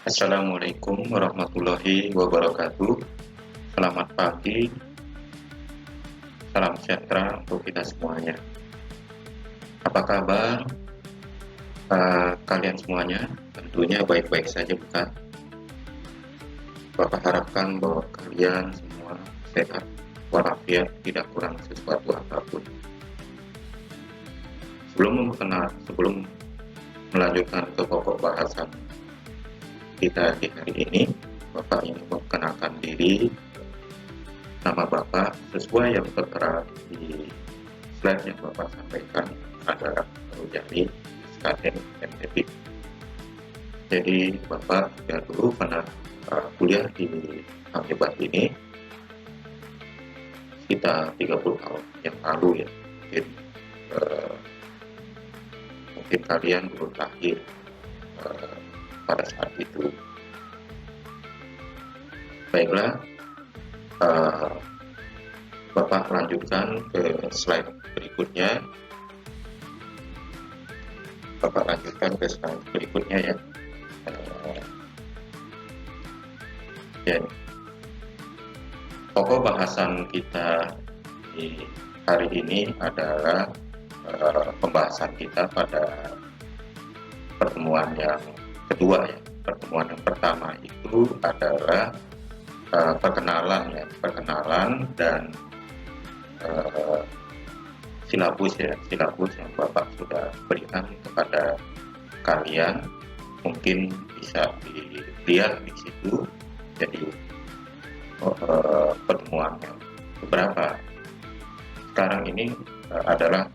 Assalamualaikum warahmatullahi wabarakatuh. Selamat pagi, salam sejahtera untuk kita semuanya. Apa kabar kalian semuanya? Tentunya baik-baik saja, bukan? Bapak harapkan bahwa kalian semua sehat walafiat, tidak kurang sesuatu apapun. Sebelum melanjutkan ke pokok bahasan kita di hari ini, Bapak ingin memperkenalkan diri. Nama Bapak sesuai yang tertera di slide yang Bapak sampaikan adalah Rujani SKN MTB. Jadi Bapak sudah dulu pernah kuliah di Akibat ini sekitar 30 tahun yang lalu ya. Mungkin kalian belum lahir pada saat itu. Baiklah, Bapak lanjutkan ke slide berikutnya. Bapak lanjutkan ke slide berikutnya ya. Dan pokok bahasan kita di hari ini adalah pembahasan kita pada pertemuan yang kedua ya. Pertemuan yang pertama itu adalah perkenalan dan silabus yang Bapak sudah berikan kepada kalian, mungkin bisa dilihat di situ. Jadi pertemuan yang beberapa sekarang ini adalah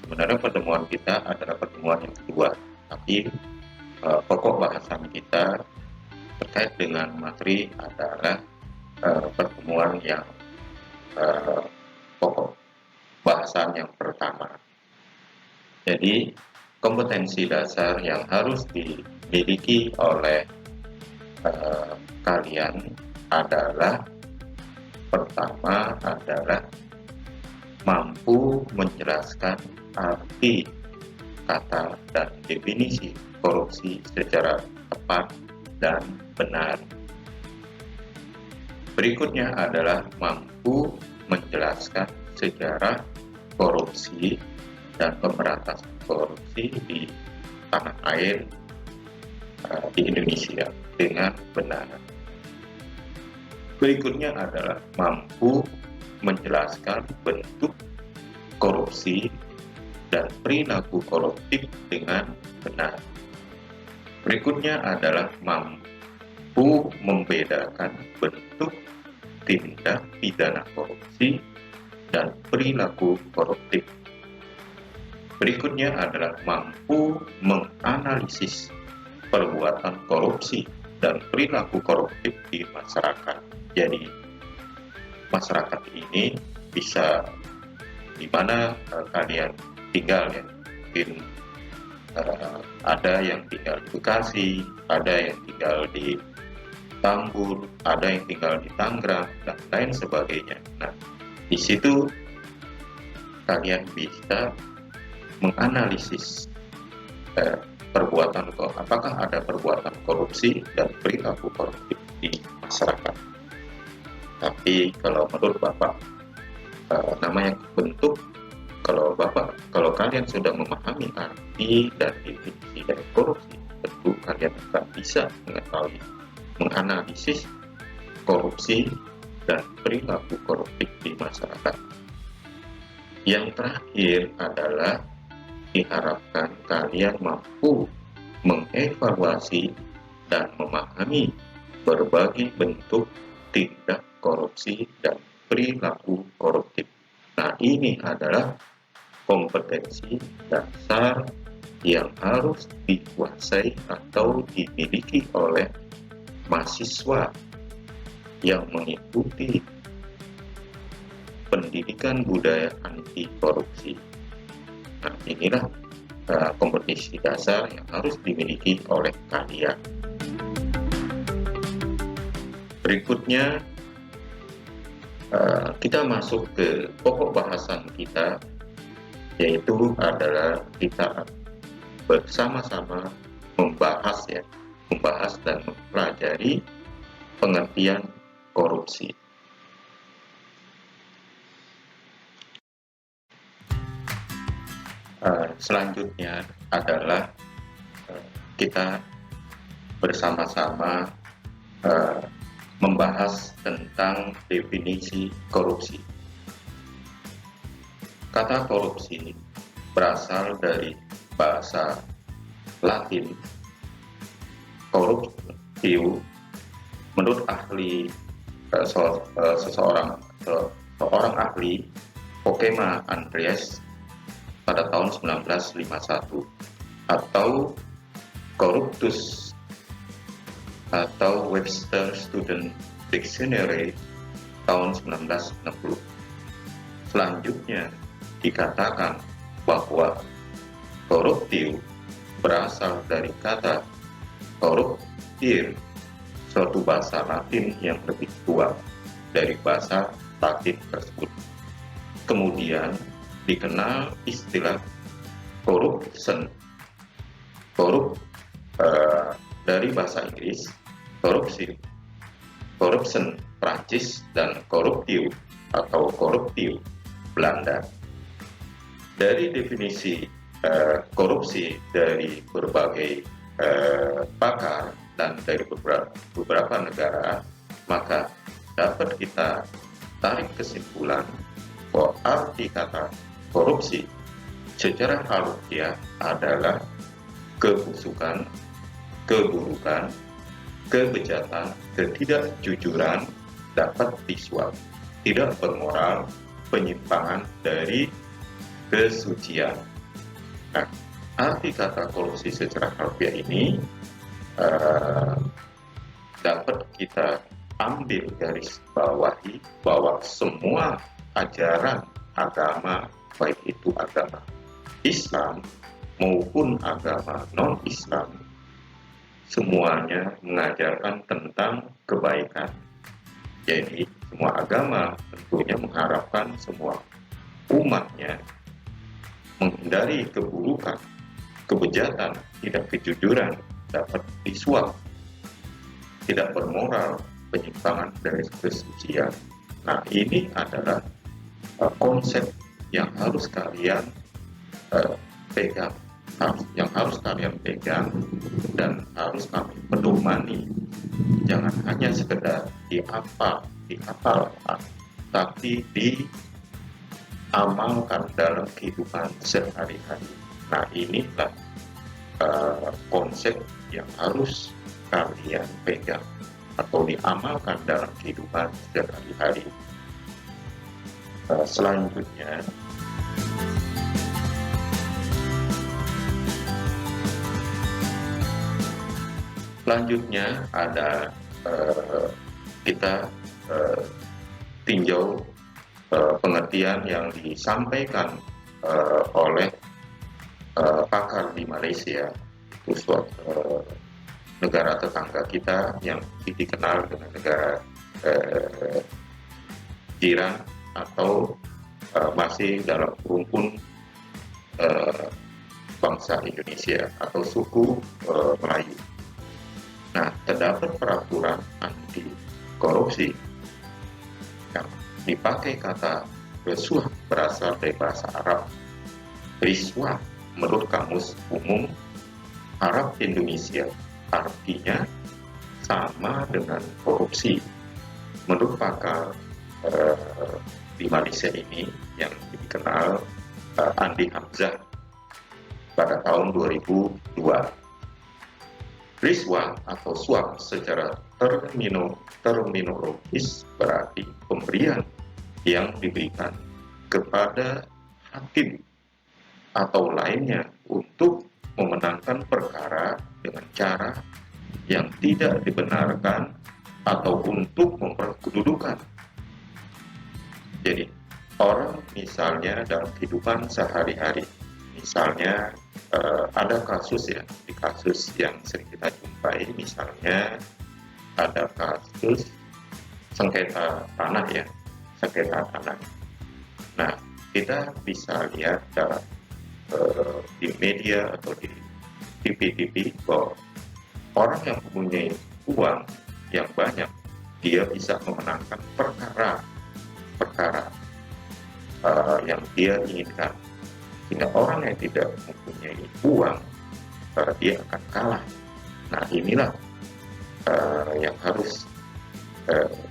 sebenarnya pertemuan kita adalah pertemuan yang kedua, tapi pokok bahasan kita terkait dengan materi adalah pertemuan yang pokok bahasan yang pertama. Jadi kompetensi dasar yang harus dimiliki oleh kalian adalah pertama adalah mampu menjelaskan arti kata dan definisi korupsi secara tepat dan benar. Berikutnya adalah mampu menjelaskan sejarah korupsi dan pemberantasan korupsi di tanah air di Indonesia dengan benar. Berikutnya adalah mampu menjelaskan bentuk korupsi dan perilaku koruptif dengan benar. Berikutnya adalah mampu membedakan bentuk tindak pidana korupsi dan perilaku koruptif. Berikutnya adalah mampu menganalisis perbuatan korupsi dan perilaku koruptif di masyarakat. Jadi masyarakat ini bisa di mana kalian tinggal ya, mungkin ada yang tinggal di Bekasi, ada yang tinggal di Tambun, ada yang tinggal di Tangerang dan lain sebagainya. Nah, di situ kalian bisa menganalisis apakah ada perbuatan korupsi dan perilaku koruptif di masyarakat. Tapi kalau menurut Bapak, namanya bentuk, kalau kalian sudah memahami arti dan definisi dari korupsi, tentu kalian akan bisa mengetahui, menganalisis korupsi dan perilaku koruptif di masyarakat. Yang terakhir adalah diharapkan kalian mampu mengevaluasi dan memahami berbagai bentuk tindak korupsi dan perilaku koruptif. Nah, ini adalah kompetensi dasar yang harus dikuasai atau dimiliki oleh mahasiswa yang mengikuti pendidikan budaya anti korupsi. Nah, inilah kompetensi dasar yang harus dimiliki oleh kalian. Berikutnya kita masuk ke pokok bahasan kita, yaitu adalah kita bersama-sama membahas ya membahas dan mempelajari pengertian korupsi. Selanjutnya adalah kita bersama-sama membahas tentang definisi korupsi. Kata korupsi berasal dari bahasa Latin corruptio. Menurut ahli seorang ahli, Pokema Andreas, pada tahun 1951, atau corruptus atau Webster Student Dictionary tahun 1960. Selanjutnya dikatakan bahwa corruptio berasal dari kata corruptire, suatu bahasa Latin yang lebih tua dari bahasa Latin tersebut. Kemudian dikenal istilah corruption, dari bahasa Inggris, corruption Prancis, dan corruptio atau corruptio Belanda. Dari definisi korupsi dari berbagai pakar dan dari beberapa negara, maka dapat kita tarik kesimpulan bahwa arti kata korupsi secara harfiah adalah kebusukan, keburukan, kebejatan, ketidakjujuran, dapat disuap, tidak bermoral, penyimpangan dari kesucian. Nah, arti kata korupsi secara harfiah ini dapat kita ambil garis bawahi bahwa semua ajaran agama, baik itu agama Islam maupun agama non-Islam, semuanya mengajarkan tentang kebaikan. Jadi semua agama tentunya mengharapkan semua umatnya menghindari keburukan, kebejatan, tidak kejujuran, dapat disuap, tidak bermoral, penyimpangan dari kesucian. Nah, ini adalah konsep yang harus kalian pegang, yang harus kalian pegang dan harus kami pedomani. Jangan hanya sekedar dihafal, tapi diamalkan dalam kehidupan sehari-hari. Nah, inilah konsep yang harus kalian pegang atau diamalkan dalam kehidupan sehari-hari. Selanjutnya, ada kita tinjau pengertian yang disampaikan oleh pakar di Malaysia, itu suatu negara tetangga kita yang dikenal dengan negara jiran atau masih dalam rumpun bangsa Indonesia atau suku Melayu. Nah, terdapat peraturan anti korupsi yang dipakai kata riswah berasal dari bahasa Arab. Riswah menurut Kamus Umum Arab Indonesia artinya sama dengan korupsi. Menurut pakar di Malaysia ini yang dikenal Andi Hamzah pada tahun 2002. Riswah atau suap secara terminologis berarti pemberian yang diberikan kepada hakim atau lainnya untuk memenangkan perkara dengan cara yang tidak dibenarkan atau untuk memperkedudukan. Jadi orang misalnya dalam kehidupan sehari-hari, misalnya ada kasus ya, di kasus yang sering kita jumpai, misalnya ada kasus sengketa tanah ya, sengketa tanah. Nah, kita bisa lihat di media atau di TV bahwa orang yang mempunyai uang yang banyak, dia bisa memenangkan perkara yang dia inginkan. Sehingga orang yang tidak mempunyai uang, dia akan kalah. Nah, inilah yang harus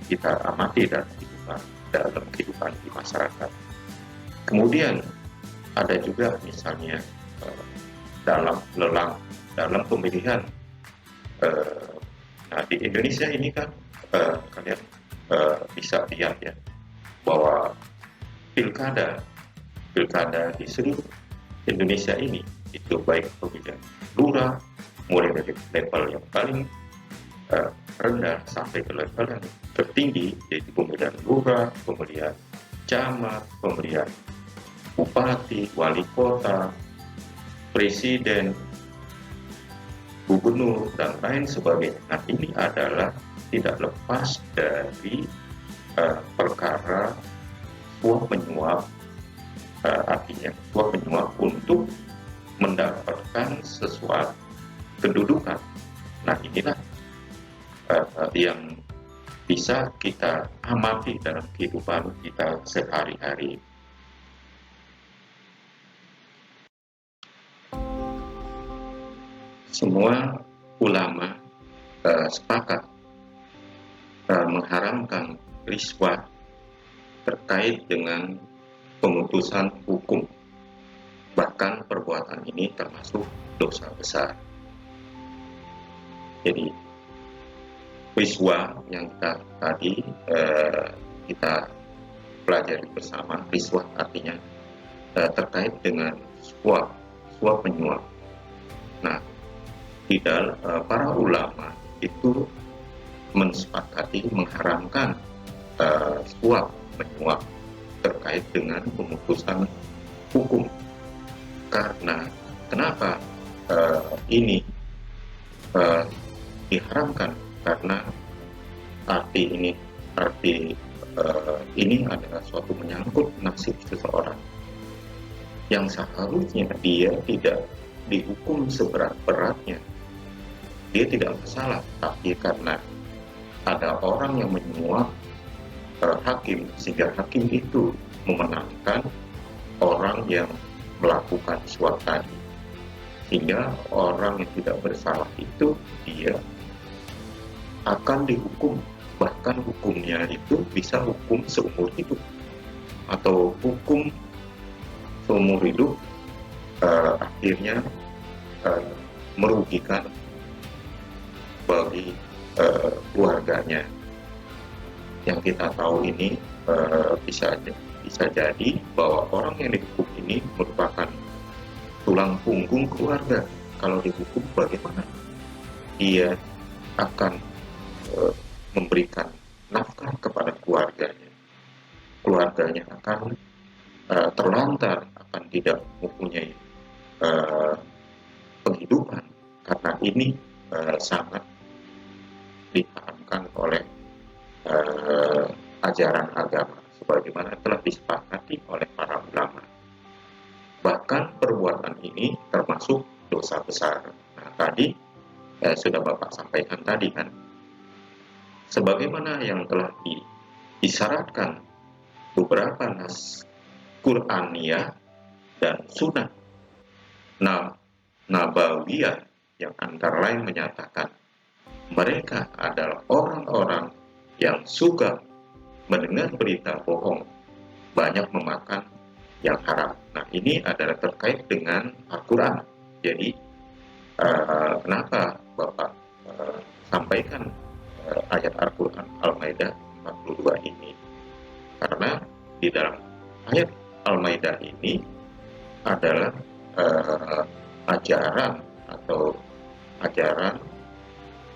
kita amati dalam kehidupan di masyarakat. Kemudian ada juga misalnya dalam pemilihan. Nah, di Indonesia ini kan kalian bisa lihat ya bahwa pilkada di seluruh Indonesia ini, itu baik pemilihan lurah mulai dari level yang paling rendah sampai ke level yang tertinggi, yaitu pemilihan lurah, pemilihan camat, pemilihan bupati, wali kota, presiden, gubernur, dan lain sebagainya. Nah, ini adalah tidak lepas dari perkara suap menyuap, artinya suap menyuap untuk mendapatkan sesuatu kedudukan. Nah, inilah yang bisa kita amati dalam kehidupan kita sehari-hari. Semua ulama sepakat mengharamkan riswah terkait dengan pemutusan hukum. Bahkan perbuatan ini termasuk dosa besar. Jadi riswah yang tadi kita pelajari bersama, riswah artinya terkait dengan suap menyuap. Nah, para ulama itu mensepakati mengharamkan suap menyuap terkait dengan pemutusan hukum. Karena kenapa ini diharamkan? Karena arti ini adalah suatu menyangkut nasib seseorang yang seharusnya dia tidak dihukum seberat-beratnya, dia tidak bersalah, tapi karena ada orang yang menyuap hakim, sehingga hakim itu memenangkan orang yang melakukan suap tadi, sehingga orang yang tidak bersalah itu dia akan dihukum, bahkan hukumnya itu bisa hukum seumur hidup atau hukum seumur hidup, akhirnya merugikan bagi keluarganya. Yang kita tahu ini bisa jadi bahwa orang yang dihukum ini merupakan tulang punggung keluarga. Kalau dihukum bagaimana? Dia akan memberikan nafkah kepada keluarganya. Keluarganya akan terlantar, akan tidak mempunyai penghidupan, karena ini sangat diharamkan oleh ajaran agama sebagaimana telah disepakati oleh para ulama. Bahkan perbuatan ini termasuk dosa besar. Nah, tadi sudah Bapak sampaikan tadi kan, sebagaimana yang telah disyaratkan beberapa nas Qur'aniyah dan sunnah nabawiyah yang antara lain menyatakan mereka adalah orang-orang yang suka mendengar berita bohong, banyak memakan yang haram. Nah, ini adalah terkait dengan Al-Quran. Jadi kenapa Bapak sampaikan ayat Al-Quran Al-Maidah 42 ini? Karena di dalam ayat Al-Maidah ini adalah ajaran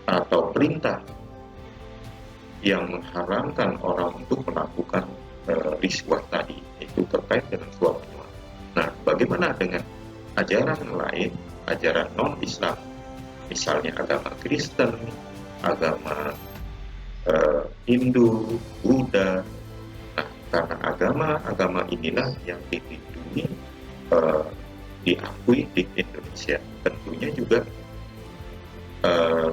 atau perintah yang mengharamkan orang untuk melakukan riswah tadi, itu terkait dengan suap menyuap. Nah, bagaimana dengan ajaran lain, ajaran non-Islam, misalnya agama Kristen, agama Hindu, Buddha? Nah, karena agama inilah yang dilindungi, diakui di Indonesia, tentunya juga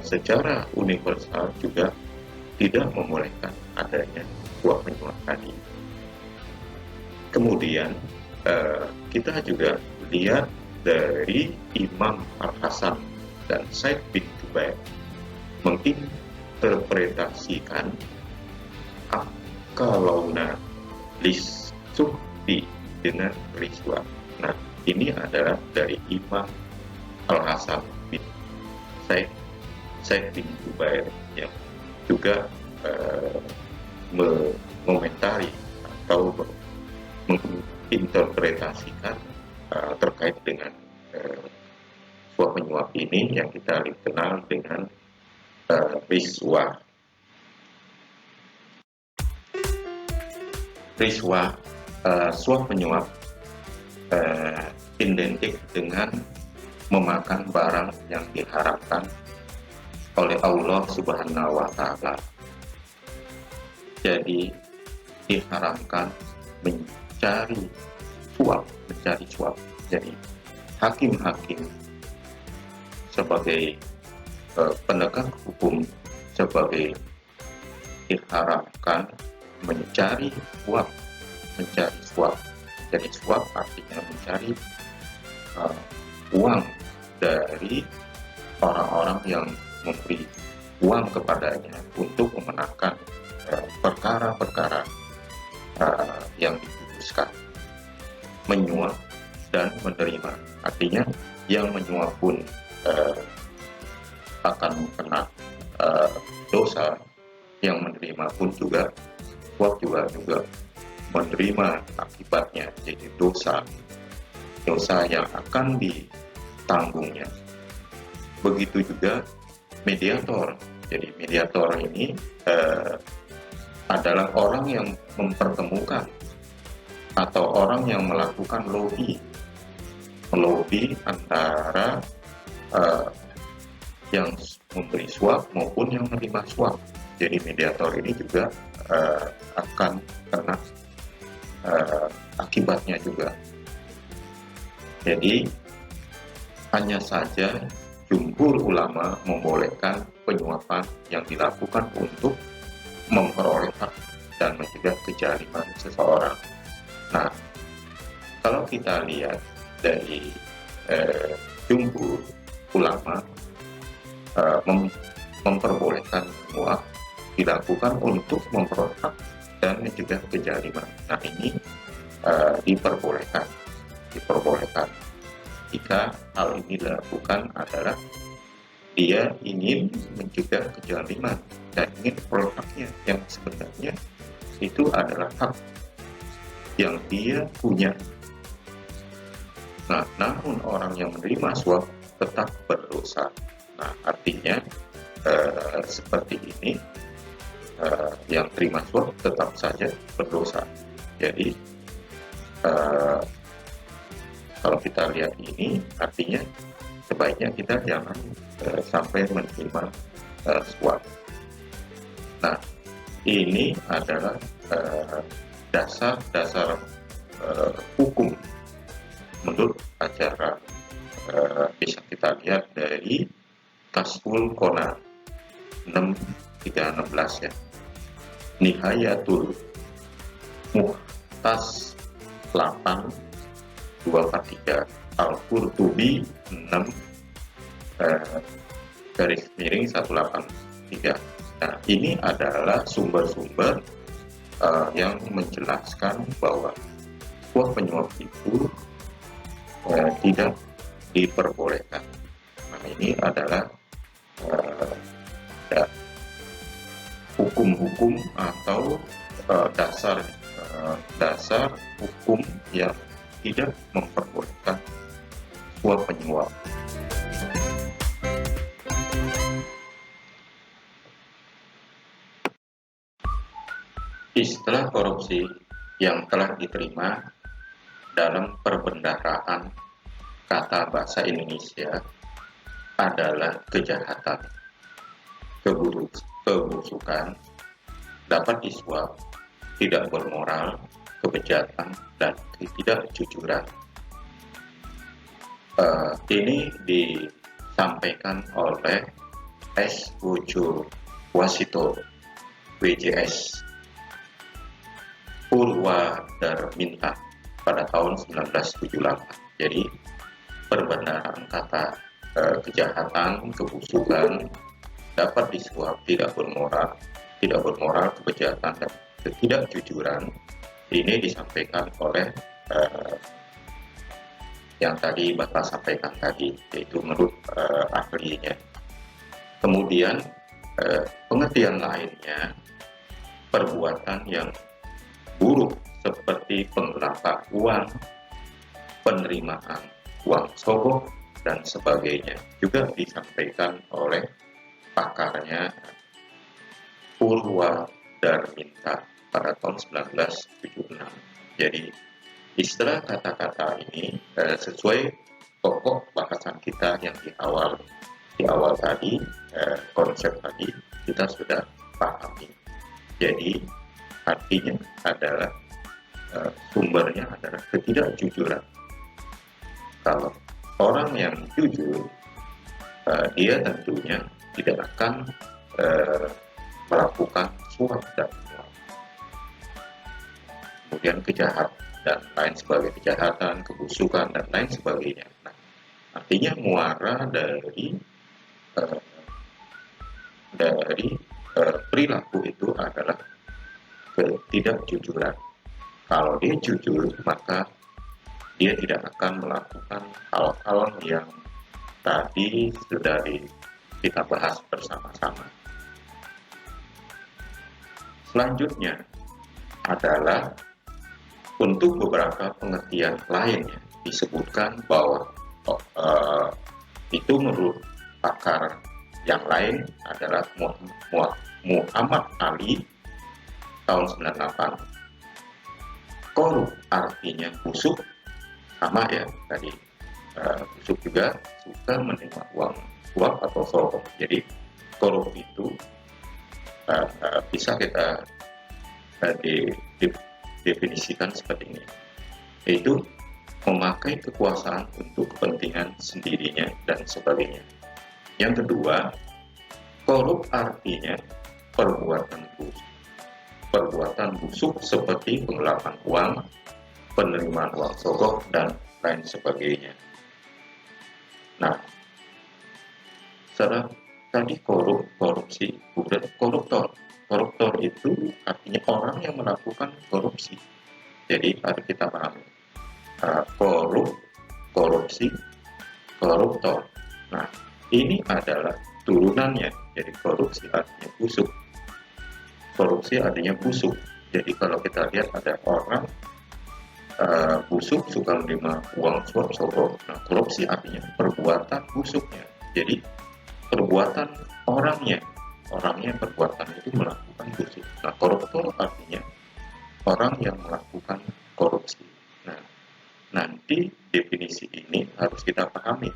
secara universal juga tidak membolehkan adanya suap menyuap tadi. Kemudian kita juga lihat dari Imam Al-Hasan dan Said bin Jubair menginterpretasikan akalauna lissuhti dengan riswa. Nah, ini adalah dari Imam Al-Hasan bin Said bin Jubair yang juga mengomentari atau menginterpretasikan terkait dengan suap menyuap ini yang kita kenal dengan riswa. Riswa, suap menyuap identik dengan memakan barang yang diharapkan oleh Allah Subhanahu wa Ta'ala. Jadi diharamkan mencari suap. Jadi hakim-hakim sebagai penegak hukum sebagai diharapkan mencari suap. Jadi suap artinya mencari uang dari orang-orang yang memberi uang kepadanya untuk memenangkan perkara-perkara yang diputuskan. Menyuap dan menerima, artinya yang menyuap pun akan kena dosa, yang menerima pun juga suap juga menerima akibatnya, jadi dosa yang akan ditanggungnya. Begitu juga mediator. Jadi mediator ini adalah orang yang mempertemukan atau orang yang melakukan lobby antara yang memberi suap maupun yang menerima suap. Jadi mediator ini juga akan kena akibatnya juga. Jadi hanya saja jumhur ulama membolehkan penyuapan yang dilakukan untuk memperoleh hak dan mencegah kezaliman seseorang. Nah, kalau kita lihat dari jumhur ulama memperbolehkan semua dilakukan untuk memperoleh hak dan mencegah kezaliman. Nah, ini diperbolehkan jika hal ini dilakukan adalah dia ingin mencegah kezaliman dan ingin memperoleh haknya yang sebenarnya itu adalah hak yang dia punya. Nah, namun orang yang menerima suap tetap berdosa. Nah, artinya seperti ini, yang terima suap tetap saja berdosa. Jadi kalau kita lihat ini, artinya sebaiknya kita jangan sampai menerima suap. Nah, ini adalah dasar-dasar hukum menurut acara bisa kita lihat dari Kasful Qona 6.316 ya. Nihayatul Muhtas 8.243 Al-Qurtubi 6/183. Nah, ini adalah sumber-sumber yang menjelaskan bahwa suap menyuap itu tidak diperbolehkan. Nah, ini adalah hukum-hukum atau dasar hukum yang tidak memperbolehkan suap menyuap. Istilah korupsi yang telah diterima dalam perbendaharaan kata bahasa Indonesia adalah kejahatan, kebusukan, dapat disuap, tidak bermoral, kebejatan, dan ketidakjujuran. Ini disampaikan oleh S. Wojo Wasito WJS Purwadarminta pada tahun 1978. Jadi perbenaran kata kejahatan, kebusukan dapat disuap tidak bermoral, kejahatan dan ketidakjujuran ini disampaikan oleh yang tadi Bapak sampaikan tadi, yaitu menurut ahlinya. Kemudian pengertian lainnya, perbuatan yang buruk seperti penggelapan uang, penerimaan uang sogok, dan sebagainya juga disampaikan oleh pakarnya Purwadarminta pada tahun 1976. Jadi istilah kata-kata ini sesuai pokok bahasan kita yang di awal tadi, konsep tadi kita sudah pahami. Jadi artinya adalah sumbernya adalah ketidakjujuran. Kalau orang yang jujur, dia tentunya tidak akan melakukan suap dan menyuap. Kemudian kejahatan dan lain sebagainya, kejahatan, kebusukan dan lain sebagainya. Nah, artinya muara dari perilaku itu adalah ketidakjujuran. Kalau dia jujur, maka dia tidak akan melakukan hal-hal yang tadi sudah kita bahas bersama-sama. Selanjutnya adalah untuk beberapa pengertian lainnya disebutkan bahwa itu menurut pakar yang lain adalah Muhammad Ali tahun 98. Korup artinya busuk, sama ya tadi, busuk juga suka menerima uang suap atau sogok. Jadi korup itu bisa kita definisikan seperti ini, yaitu memakai kekuasaan untuk kepentingan sendirinya dan sebagainya. Yang kedua, korup artinya perbuatan busuk seperti penggelapan uang, penerimaan uang sogok, dan lain sebagainya. Nah, setelah tadi korupsi, kemudian koruptor. Koruptor itu artinya orang yang melakukan korupsi. Jadi harus kita pahami. Korupsi, koruptor. Nah, ini adalah turunannya. Jadi korupsi artinya busuk. Korupsi artinya busuk. Jadi kalau kita lihat ada orang busuk suka menerima uang suap sogok. Nah, korupsi artinya perbuatan busuknya. Jadi perbuatan orangnya perbuatan itu melakukan busuk. Nah, koruptor artinya orang yang melakukan korupsi. Nah, nanti definisi ini harus kita pahami.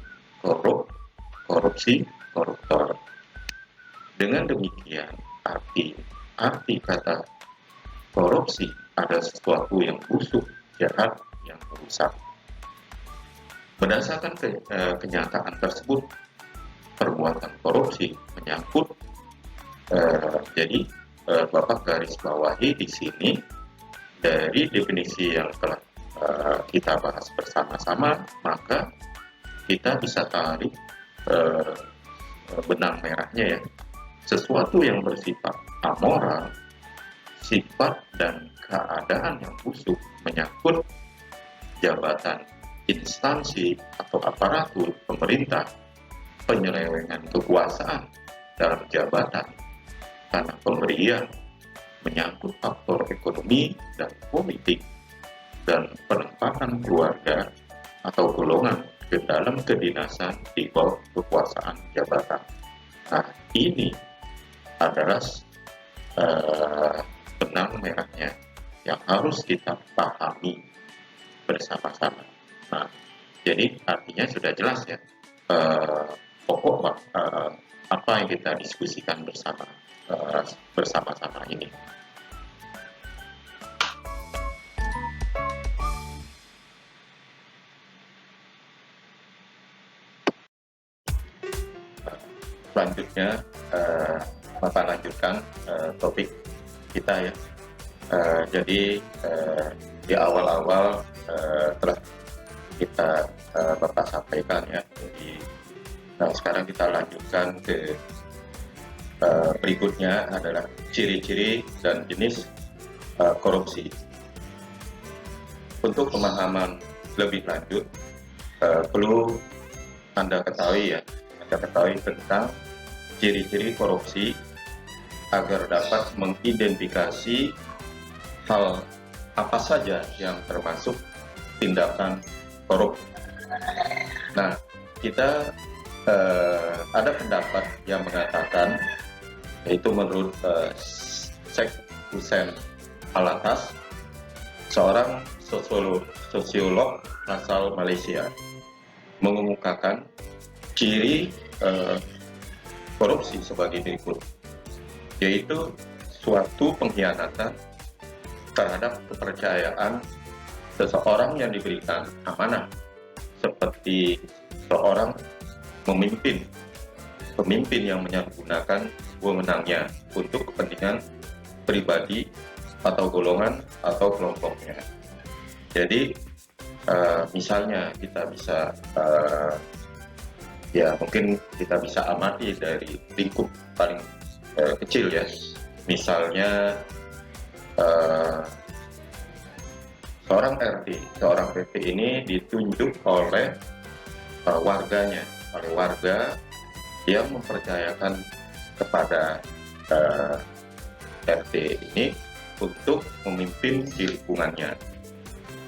Korupsi, koruptor. Dengan demikian, arti kata korupsi adalah sesuatu yang busuk, jahat, yang merusak. Berdasarkan kenyataan tersebut, perbuatan korupsi menyangkut jadi Bapak garis bawahi di sini dari definisi yang telah kita bahas bersama-sama, maka kita bisa tarik benang merahnya ya. Sesuatu yang bersifat amoral, sifat dan keadaan yang busuk menyangkut jabatan, instansi atau aparatur pemerintah, penyelewengan kekuasaan dalam jabatan karena pemberian, menyangkut faktor ekonomi dan politik, dan penempatan keluarga atau golongan ke dalam kedinasan di bawah kekuasaan jabatan. Nah, ini adalah benang merahnya yang harus kita pahami bersama-sama. Nah, jadi artinya sudah jelas ya pokok apa yang kita diskusikan bersama-sama ini. Selanjutnya Bapak lanjutkan topik kita ya. Jadi di awal-awal telah kita Bapak sampaikan ya. Jadi sekarang kita lanjutkan ke berikutnya adalah ciri-ciri dan jenis korupsi. Untuk pemahaman lebih lanjut, perlu Anda ketahui tentang ciri-ciri korupsi agar dapat mengidentifikasi hal apa saja yang termasuk tindakan korup. Nah, kita ada pendapat yang mengatakan, yaitu menurut Sheikh Hussein Alatas, seorang sosiolog asal Malaysia, mengemukakan ciri korupsi sebagai berikut, yaitu suatu pengkhianatan terhadap kepercayaan seseorang yang diberikan amanah, seperti seorang pemimpin yang menyalahgunakan wewenangnya untuk kepentingan pribadi atau golongan atau kelompoknya. Jadi misalnya kita bisa ya mungkin kita bisa amati dari lingkup paling kecil ya. Misalnya seorang RT ini ditunjuk oleh warga yang mempercayakan kepada RT ini untuk memimpin di lingkungannya.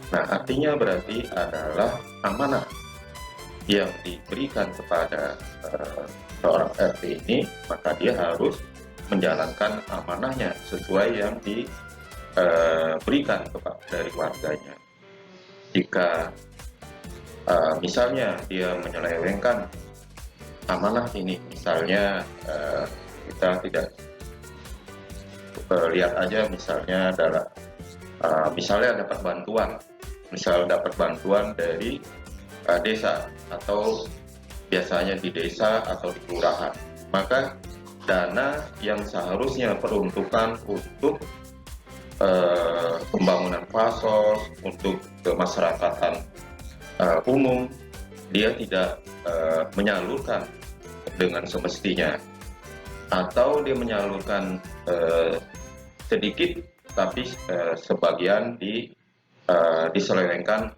Nah, artinya berarti adalah amanah yang diberikan kepada seorang RT ini, maka dia harus menjalankan amanahnya sesuai yang diberikan dari warganya. Jika misalnya dia menyelewengkan amanah ini, misalnya kita tidak lihat aja misalnya adalah misalnya dapat bantuan dari desa, atau biasanya di desa atau di kelurahan, maka dana yang seharusnya peruntukan untuk pembangunan fasos, untuk kemasyarakatan umum, dia tidak menyalurkan dengan semestinya, atau dia menyalurkan sedikit tapi sebagian diselewengkan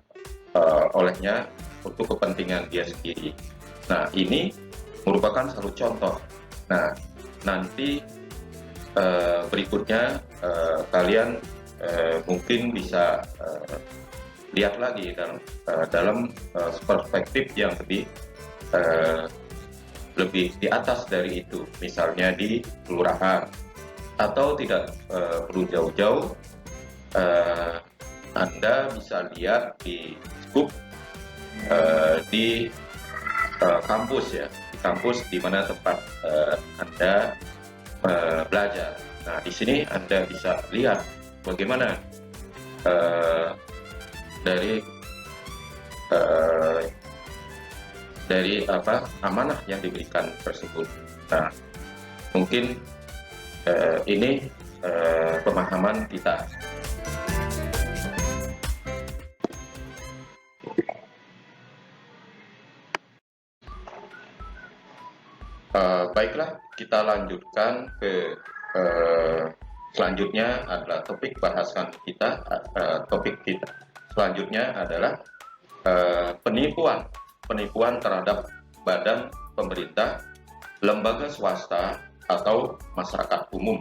olehnya untuk kepentingan dia sendiri. Nah, ini merupakan satu contoh. Nah, nanti berikutnya kalian mungkin bisa lihat lagi dalam perspektif yang lebih di atas dari itu, misalnya di kelurahan, atau tidak perlu jauh-jauh, Anda bisa lihat di skup di kampus ya, di kampus di mana tempat Anda belajar. Nah, di sini Anda bisa lihat bagaimana dari amanah yang diberikan tersebut. Nah, mungkin ini pemahaman kita. Baiklah, kita lanjutkan ke selanjutnya adalah topik bahasan kita. Topik kita selanjutnya adalah penipuan terhadap badan pemerintah, lembaga swasta, atau masyarakat umum.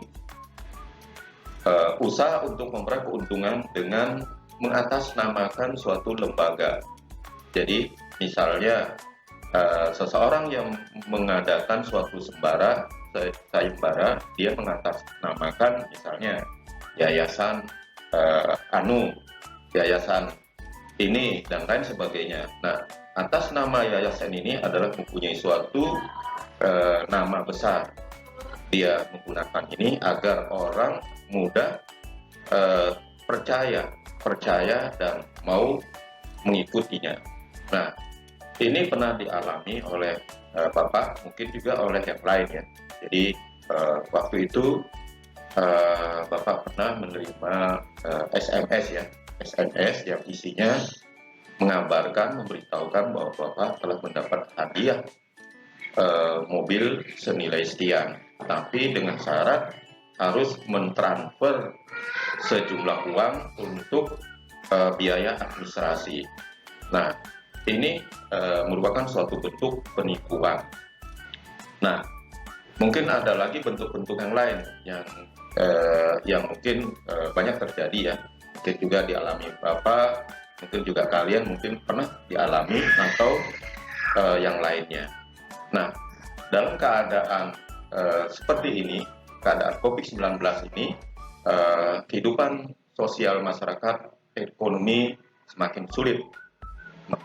Usaha untuk memperoleh keuntungan dengan mengatasnamakan suatu lembaga. Jadi misalnya seseorang yang mengadakan suatu sayembara, dia mengatasnamakan misalnya yayasan yayasan ini dan lain sebagainya. Nah, atas nama yayasan ini adalah mempunyai suatu nama besar. Dia menggunakan ini agar orang mudah percaya dan mau mengikutinya. Nah, ini pernah dialami oleh Bapak, mungkin juga oleh yang lain ya. Jadi waktu itu Bapak pernah menerima SMS ya, SMS yang isinya mengabarkan, memberitahukan bahwa Bapak telah mendapat hadiah mobil senilai sekian, tapi dengan syarat harus mentransfer sejumlah uang untuk biaya administrasi. Nah, ini merupakan suatu bentuk penipuan. Nah, mungkin ada lagi bentuk-bentuk yang lain yang mungkin banyak terjadi ya, mungkin juga dialami Bapak, mungkin juga kalian mungkin pernah dialami atau yang lainnya. Nah, dalam keadaan seperti ini, keadaan COVID-19 ini, kehidupan sosial masyarakat, ekonomi semakin sulit.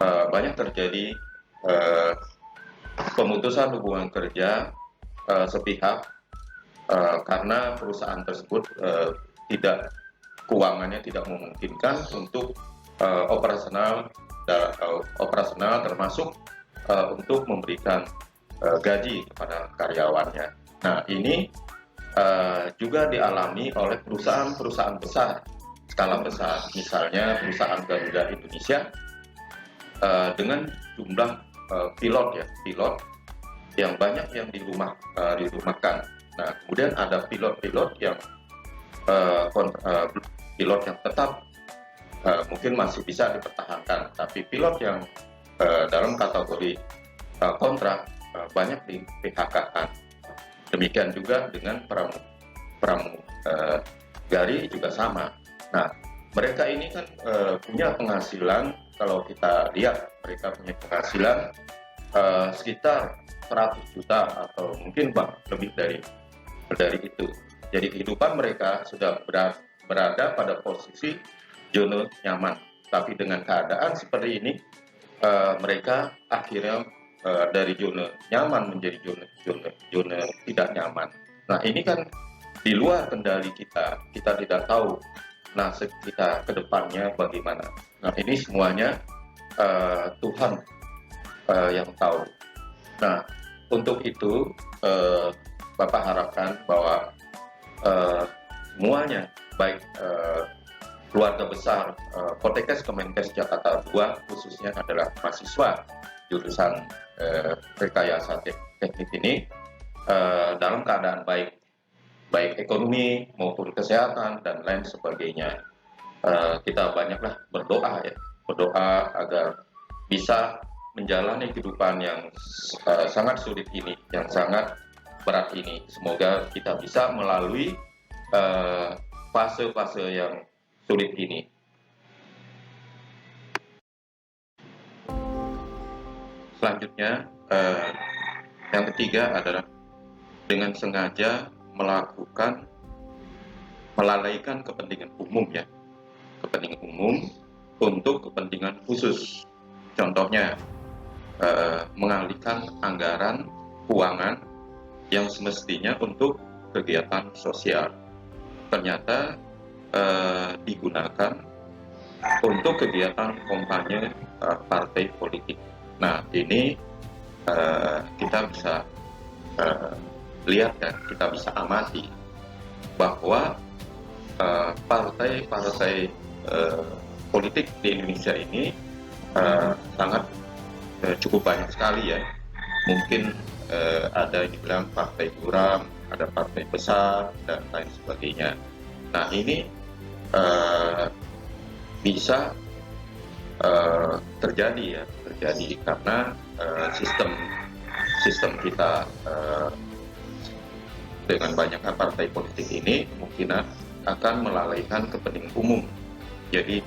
Banyak terjadi pemutusan hubungan kerja sepihak karena perusahaan tersebut keuangannya tidak memungkinkan untuk operasional termasuk untuk memberikan gaji kepada karyawannya. Nah, ini juga dialami oleh perusahaan-perusahaan besar, skala besar, misalnya perusahaan Garuda Indonesia dengan jumlah pilot yang banyak yang dirumahkan. Nah, kemudian ada pilot-pilot yang pilot yang tetap mungkin masih bisa dipertahankan, tapi pilot yang dalam kategori kontrak banyak di PHK-kan. Demikian juga dengan pramugari juga sama. Nah, mereka ini kan punya penghasilan, kalau kita lihat mereka punya penghasilan sekitar 100 juta atau mungkin lebih dari itu. Jadi kehidupan mereka sudah berada pada posisi zona nyaman. Tapi dengan keadaan seperti ini, mereka akhirnya dari zona nyaman menjadi zona tidak nyaman. Nah, ini kan di luar kendali kita tidak tahu nasib kita ke depannya bagaimana. Nah, ini semuanya Tuhan yang tahu. Nah, untuk itu Bapak harapkan bahwa semuanya, baik keluarga besar Poltekkes Kemenkes Jakarta II, khususnya adalah mahasiswa jurusan rekayasa teknik ini, dalam keadaan baik ekonomi maupun kesehatan dan lain sebagainya. Kita banyaklah berdoa agar bisa menjalani kehidupan yang sangat sulit ini, yang sangat berat ini. Semoga kita bisa melalui fase-fase yang sulit ini. Selanjutnya, yang ketiga adalah dengan sengaja melalaikan kepentingan umum ya, kepentingan umum untuk kepentingan khusus. Contohnya, mengalihkan anggaran keuangan yang semestinya untuk kegiatan sosial, ternyata digunakan untuk kegiatan kampanye partai politik. Nah, ini kita bisa lihat dan kita bisa amati bahwa partai-partai politik di Indonesia ini sangat cukup banyak sekali ya. Mungkin ada yang dibilang partai buram, ada partai besar dan lain sebagainya. Nah, ini bisa terjadi karena sistem kita dengan banyaknya partai politik ini kemungkinan akan melalaikan kepentingan umum. Jadi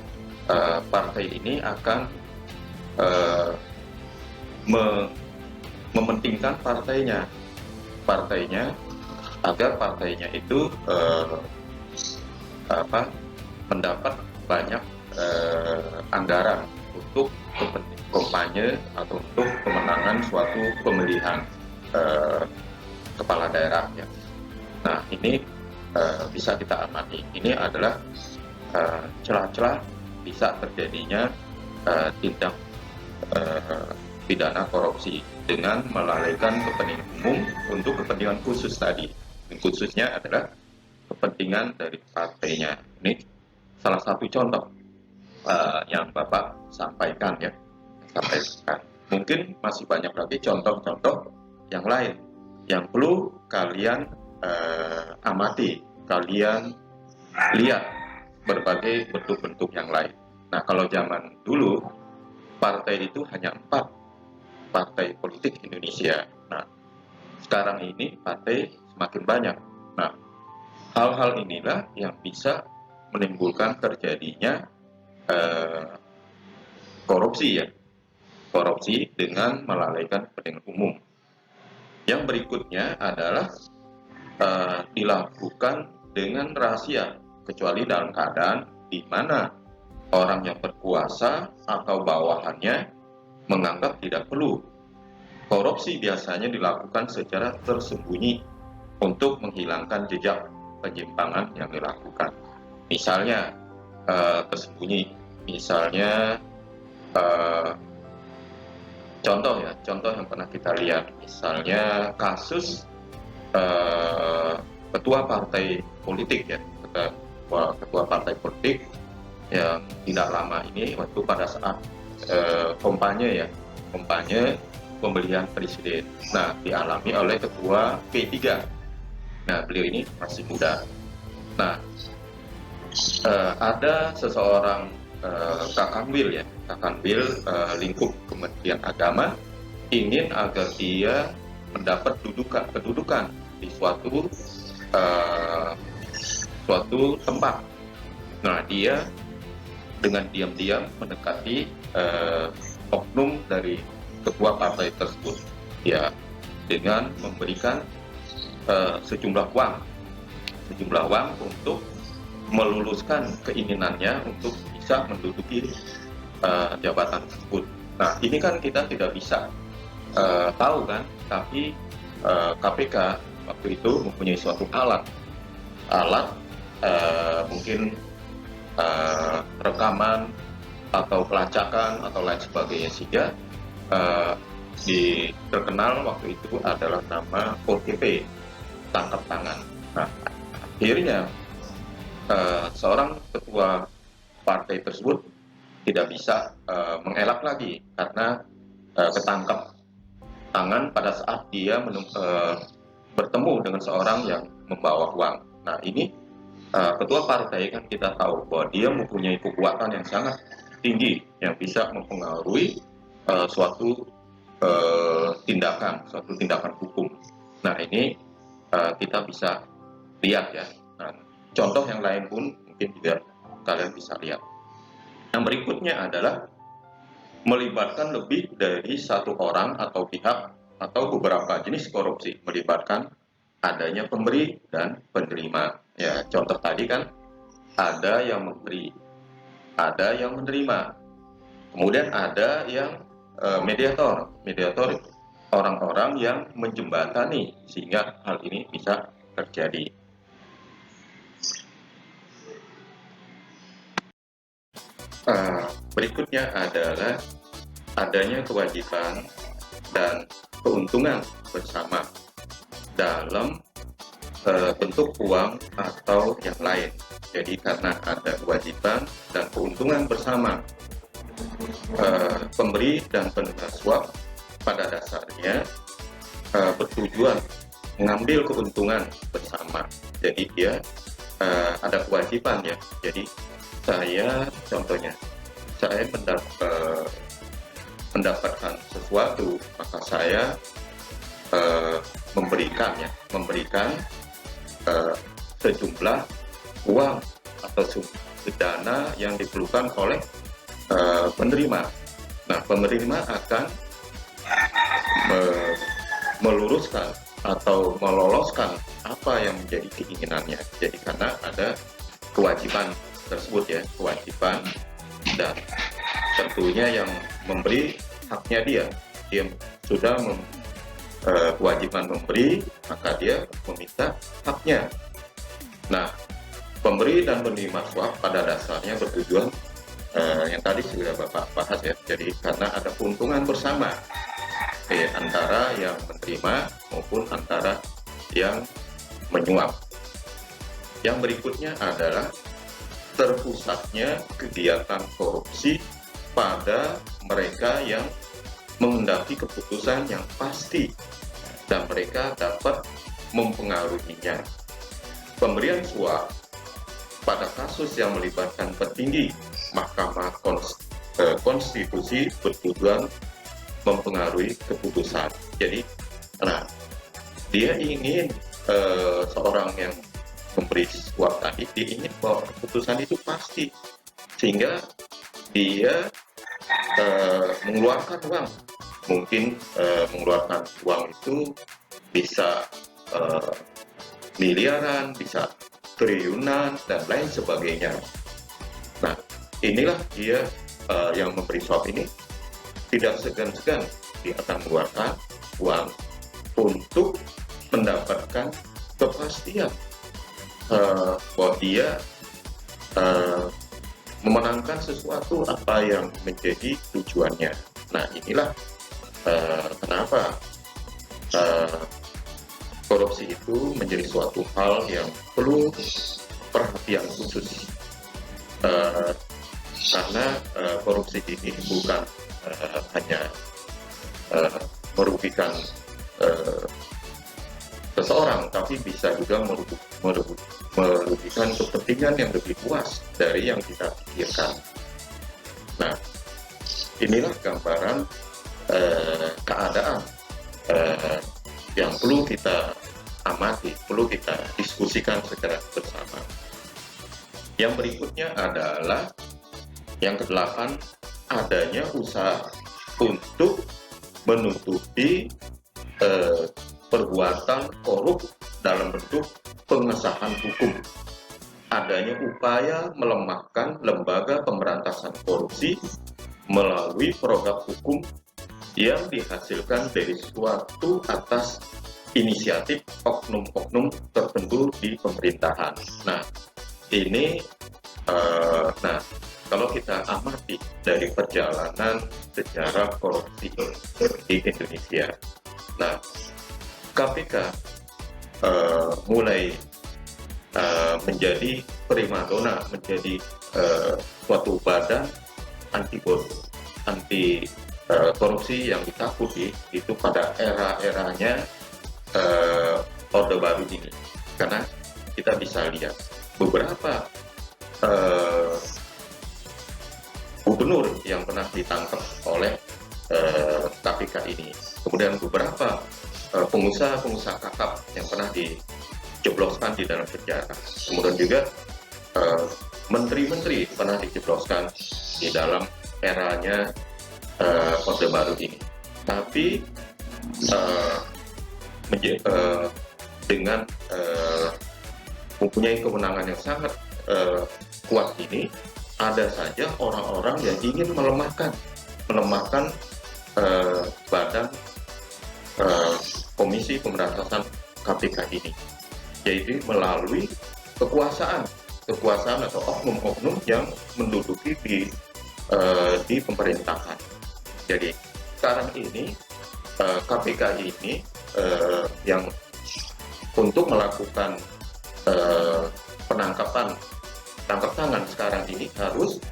partai ini akan mementingkan partainya agar partainya itu mendapat banyak anggaran untuk kampanye atau untuk pemenangan suatu pemilihan kepala daerah ya. Nah, ini bisa kita amati. Ini adalah celah-celah bisa terjadinya tindak pidana korupsi. dengan melalaikan kepentingan umum untuk kepentingan khusus tadi. Khususnya adalah kepentingan dari partainya. Ini salah satu contoh yang Bapak sampaikan ya. Mungkin masih banyak lagi contoh-contoh yang lain yang perlu kalian amati, kalian lihat berbagai bentuk-bentuk yang lain. Nah, kalau zaman dulu partai itu hanya 4 partai politik Indonesia. Nah, sekarang ini partai semakin banyak. Nah, hal-hal inilah yang bisa menimbulkan terjadinya korupsi ya, korupsi dengan melalaikan kepentingan umum. Yang berikutnya adalah dilakukan dengan rahasia, kecuali dalam keadaan di mana orang yang berkuasa atau bawahannya menganggap tidak perlu. Korupsi biasanya dilakukan secara tersembunyi untuk menghilangkan jejak penyimpangan yang dilakukan. Misalnya tersembunyi, misalnya contoh yang pernah kita lihat, misalnya kasus ketua partai politik ya, ketua partai politik yang tidak lama ini waktu pada saat kampanye pemilihan presiden. Nah, dialami oleh ketua P3. Nah, beliau ini masih muda. Nah, ada seseorang Kakanwil lingkup Kementerian Agama ingin agar dia mendapat kedudukan di suatu tempat. Nah, dia dengan diam-diam mendekati oknum dari ketua partai tersebut, ya, dengan memberikan sejumlah uang untuk meluluskan keinginannya untuk bisa menduduki jabatan tersebut. Nah, ini kan kita tidak bisa tahu kan, tapi KPK waktu itu mempunyai suatu alat mungkin rekaman atau pelacakan atau lain sebagainya, sehingga terkenal waktu itu adalah nama OTP, tangkap tangan. Nah, akhirnya seorang ketua partai tersebut tidak bisa mengelak lagi karena ketangkap tangan pada saat dia bertemu dengan seorang yang membawa uang. Nah, ini ketua partai kan kita tahu bahwa dia mempunyai kekuatan yang sangat tinggi yang bisa mempengaruhi suatu tindakan hukum. Nah, ini kita bisa lihat ya. Nah, contoh yang lain pun mungkin juga kalian bisa lihat. Yang berikutnya adalah melibatkan lebih dari satu orang atau pihak atau beberapa jenis korupsi, melibatkan adanya pemberi dan penerima. Ya, contoh tadi kan ada yang memberi, ada yang menerima, kemudian ada yang mediator orang-orang yang menjembatani sehingga hal ini bisa terjadi. Berikutnya adalah adanya kewajiban dan keuntungan bersama dalam bentuk uang atau yang lain. Jadi karena ada kewajiban dan keuntungan bersama, pemberi dan penerima suap pada dasarnya bertujuan mengambil keuntungan bersama. Jadi dia ada kewajiban ya. Jadi contohnya saya mendapatkan sesuatu, maka saya memberikan sejumlah uang atau dana yang diperlukan oleh penerima. Nah, penerima akan meluruskan atau meloloskan apa yang menjadi keinginannya. Jadi karena ada kewajiban tersebut ya, kewajiban, dan tentunya yang memberi haknya dia sudah kewajiban memberi, maka dia meminta haknya. Nah, pemberi dan penerima suap pada dasarnya bertujuan yang tadi sudah Bapak bahas ya, jadi karena ada keuntungan bersama. antara yang menerima maupun antara yang menyuap. Yang berikutnya adalah terpusatnya kegiatan korupsi pada mereka yang mengendaki keputusan yang pasti dan mereka dapat mempengaruhinya. Pemberian suap pada kasus yang melibatkan petinggi Mahkamah Konstitusi bertujuan mempengaruhi keputusan. Jadi, dia ingin seorang yang memberi suap tadi, dia ingin bahwa keputusan itu pasti, sehingga dia mengeluarkan uang. Mungkin mengeluarkan uang itu bisa miliaran, bisa triliunan, dan lain sebagainya. Nah, inilah dia yang memberi suap ini tidak segan-segan dia akan mengeluarkan uang untuk mendapatkan kepastian bahwa dia memenangkan sesuatu apa yang menjadi tujuannya. Nah, inilah kenapa korupsi itu menjadi suatu hal yang perlu perhatian khusus, karena korupsi ini bukan hanya merugikan seseorang, tapi bisa juga merugikan kepentingan yang lebih luas dari yang kita pikirkan. Nah, inilah gambaran keadaan yang perlu kita amati, perlu kita diskusikan secara bersama. Yang berikutnya adalah yang ke-8, adanya usaha untuk menutupi perbuatan korup dalam bentuk pengesahan hukum. Adanya upaya melemahkan lembaga pemberantasan korupsi melalui produk hukum yang dihasilkan dari suatu atas inisiatif oknum-oknum tertentu di pemerintahan. Nah, ini kalau kita amati dari perjalanan sejarah korupsi di Indonesia, nah, KPK mulai menjadi primadona, menjadi suatu badan anti korupsi yang ditakuti itu pada era-eranya Orde Baru ini. Karena kita bisa lihat beberapa gubernur yang pernah ditangkap oleh KPK ini, kemudian beberapa pengusaha-pengusaha kakap yang pernah dijebloskan di dalam penjara, kemudian juga menteri-menteri pernah dijebloskan di dalam eranya Orde Baru ini. Tapi dengan mempunyai kewenangan yang sangat kuat ini, ada saja orang-orang yang ingin melemahkan badan Komisi Pemberantasan KPK ini, yaitu melalui kekuasaan atau oknum-oknum yang menduduki di pemerintahan. Jadi sekarang ini KPK ini yang untuk melakukan tangkap tangan sekarang ini harus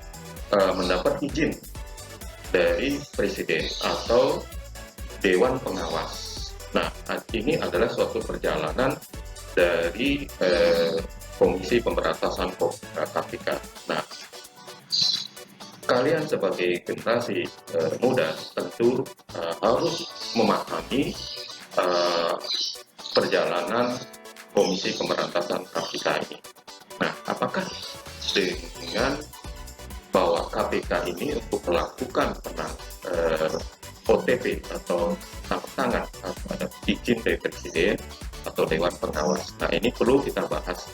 mendapat izin dari Presiden atau Dewan Pengawas. Nah, ini adalah suatu perjalanan dari Komisi Pemberantasan KPK. Nah, kalian sebagai generasi muda tentu harus memahami perjalanan Komisi Pemberantasan KPK ini. Nah, apakah dengan bahwa KPK ini untuk melakukan OTP atau tangkap tangan ada izin dari Presiden atau Dewan Pengawas. Nah, ini perlu kita bahas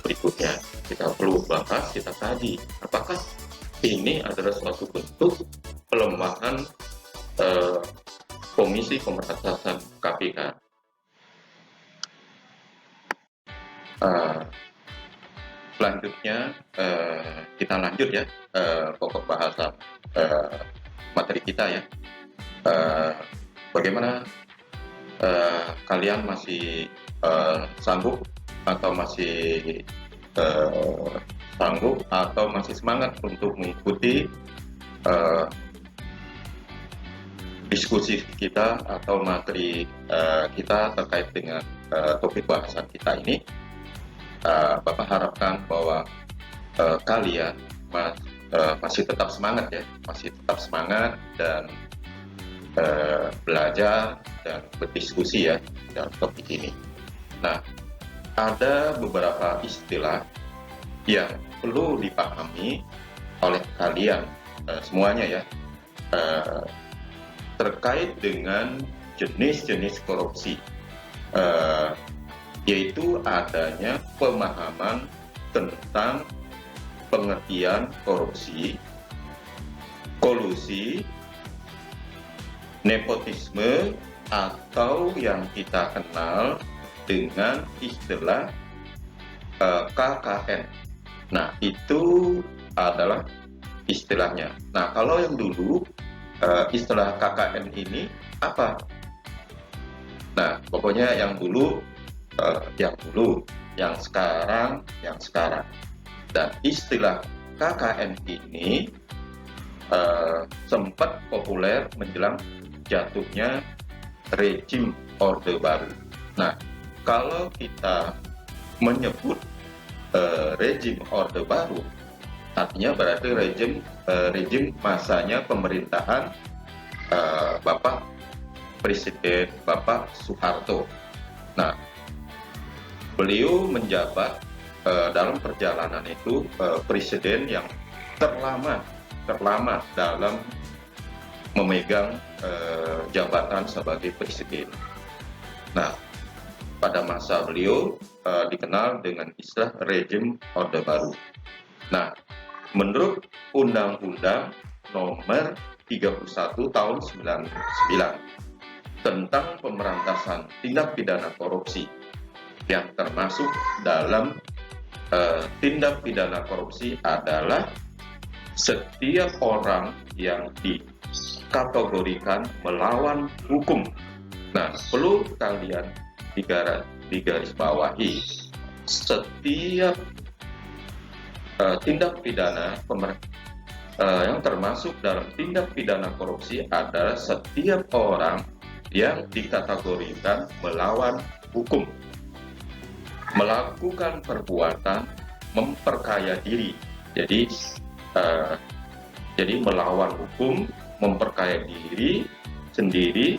berikutnya. Kita perlu bahas, kita kaji apakah ini adalah suatu bentuk pelemahan Komisi Pemberantasan KPK. Selanjutnya kita lanjut ya pokok bahasan materi kita ya. Bagaimana kalian masih sanggup atau masih sanggup atau masih semangat untuk mengikuti diskusi kita atau materi kita terkait dengan topik bahasan kita ini? Bapak harapkan bahwa kalian masih tetap semangat ya, masih tetap semangat dan belajar dan berdiskusi ya dalam topik ini. Nah, ada beberapa istilah yang perlu dipahami oleh kalian semuanya ya, terkait dengan jenis-jenis korupsi, yaitu adanya pemahaman tentang pengertian korupsi, kolusi, nepotisme, atau yang kita kenal dengan istilah KKN. Nah, itu adalah istilahnya. Nah, kalau yang dulu istilah KKN ini apa? Nah, pokoknya yang dulu, yang sekarang. Dan istilah KKN ini sempat populer menjelang jatuhnya rezim Orde Baru. Nah, kalau kita menyebut rezim Orde Baru, artinya berarti rezim masanya pemerintahan Bapak Presiden Bapak Soeharto. Nah, beliau menjabat dalam perjalanan itu presiden yang terlama dalam memegang jabatan sebagai presiden. Nah, pada masa beliau dikenal dengan istilah rezim Orde Baru. Nah, menurut Undang-Undang Nomor 31 Tahun 99 tentang pemberantasan tindak pidana korupsi, yang termasuk dalam tindak pidana korupsi adalah setiap orang yang dikategorikan melawan hukum. Nah, perlu kalian digarisbawahi, setiap tindak pidana yang termasuk dalam tindak pidana korupsi adalah setiap orang yang dikategorikan melawan hukum, melakukan perbuatan memperkaya diri. Jadi melawan hukum, memperkaya diri sendiri,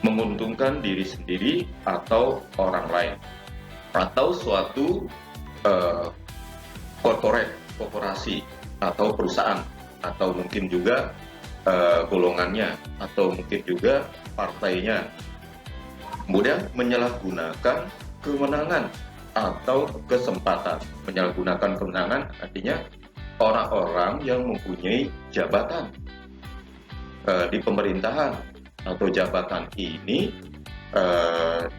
menguntungkan diri sendiri atau orang lain, atau suatu korporasi atau perusahaan, atau mungkin juga golongannya, atau mungkin juga partainya. Kemudian menyalahgunakan kewenangan atau kesempatan. Menyalahgunakan kewenangan artinya orang-orang yang mempunyai jabatan di pemerintahan atau jabatan ini,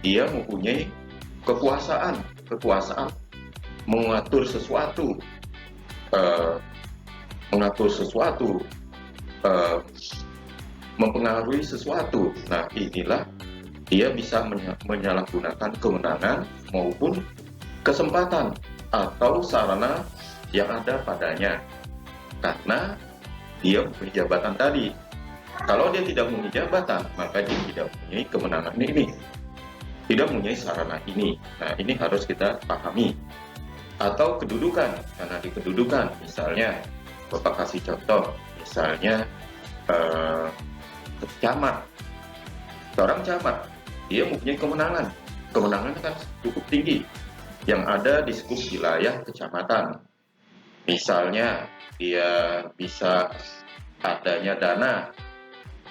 dia mempunyai kekuasaan mengatur sesuatu, mempengaruhi sesuatu. Nah, inilah dia bisa menyalahgunakan kewenangan maupun kesempatan atau sarana yang ada padanya, karena dia mempunyai jabatan tadi. Kalau dia tidak mempunyai jabatan, maka dia tidak mempunyai kemenangan ini, tidak mempunyai sarana ini. Nah, ini harus kita pahami. Atau kedudukan, karena di kedudukan, misalnya Bapak kasih contoh, misalnya camat, seorang camat, dia mempunyai kemenangan kan cukup tinggi yang ada di skup wilayah kecamatan. Misalnya dia bisa adanya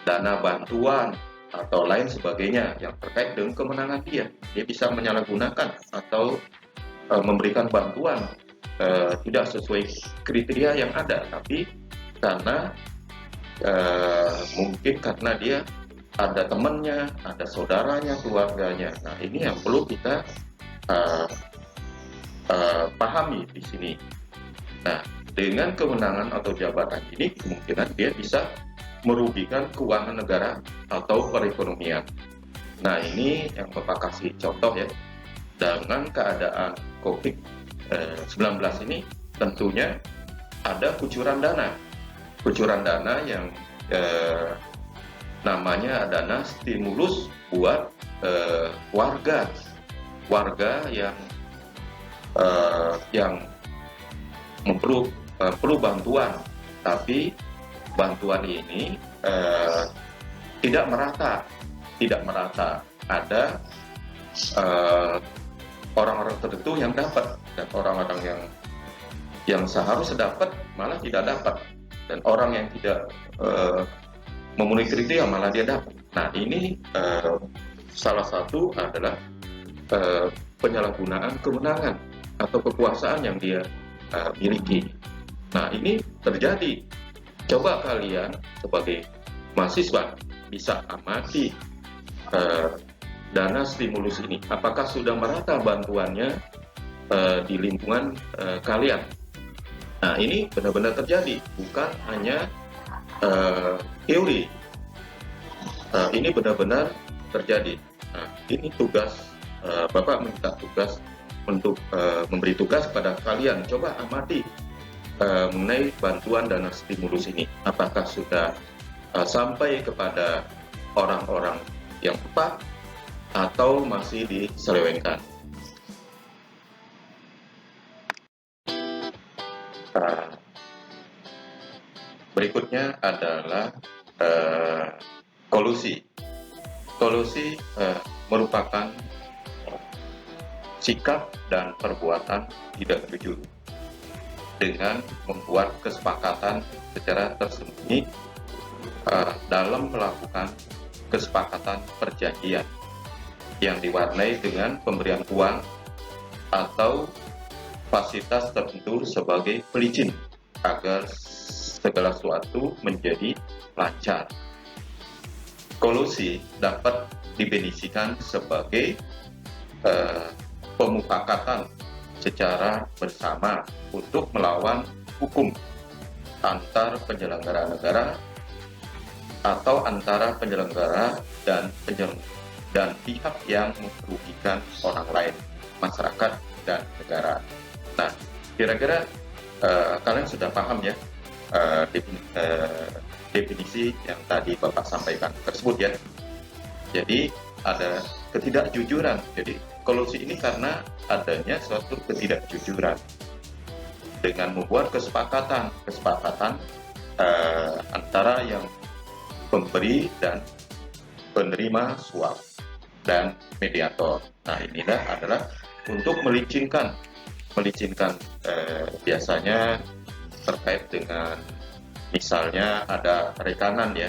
dana bantuan atau lain sebagainya yang terkait dengan kemenangan dia bisa menyalahgunakan atau memberikan bantuan tidak sesuai kriteria yang ada, tapi karena mungkin karena dia ada temannya, ada saudaranya, keluarganya. Nah, ini yang perlu kita pahami di sini. Nah, dengan kewenangan atau jabatan ini kemungkinan dia bisa merugikan keuangan negara atau perekonomian. Nah, ini yang Bapak kasih contoh ya. Dengan keadaan COVID-19 ini tentunya ada kucuran dana. Kucuran dana yang namanya dana stimulus buat warga yang perlu bantuan, tapi bantuan ini tidak merata. Ada orang-orang tertentu yang dapat, dan orang-orang yang seharusnya dapat malah tidak dapat, dan orang yang tidak memenuhi kriteria malah dia dapat. Nah, ini salah satu adalah penyalahgunaan kewenangan atau kekuasaan yang dia miliki. Nah, ini terjadi. Coba kalian sebagai mahasiswa bisa amati dana stimulus ini, apakah sudah merata bantuannya di lingkungan kalian. Nah, ini benar-benar terjadi, bukan hanya teori. Ini benar-benar terjadi. Nah, ini tugas Bapak minta tugas untuk memberi tugas pada kalian. Coba amati mengenai bantuan dana stimulus ini, apakah sudah sampai kepada orang-orang yang tepat atau masih diselewengkan. Berikutnya adalah kolusi. Kolusi merupakan sikap dan perbuatan tidak jujur dengan membuat kesepakatan secara tersembunyi dalam melakukan kesepakatan perjanjian yang diwarnai dengan pemberian uang atau fasilitas tertentu sebagai pelicin agar segala sesuatu menjadi lancar. Kolusi dapat didefinisikan sebagai pemufakatan secara bersama untuk melawan hukum antar penyelenggara negara atau antara penyelenggara dan pihak yang merugikan orang lain, masyarakat dan negara. Nah, kira-kira kalian sudah paham ya definisi yang tadi Bapak sampaikan tersebut ya. Jadi ada ketidakjujuran. Jadi kolusi ini karena adanya suatu ketidakjujuran dengan membuat kesepakatan antara yang pemberi dan penerima suap dan mediator. Nah, inilah adalah untuk melicinkan biasanya terkait dengan misalnya ada rekanan ya,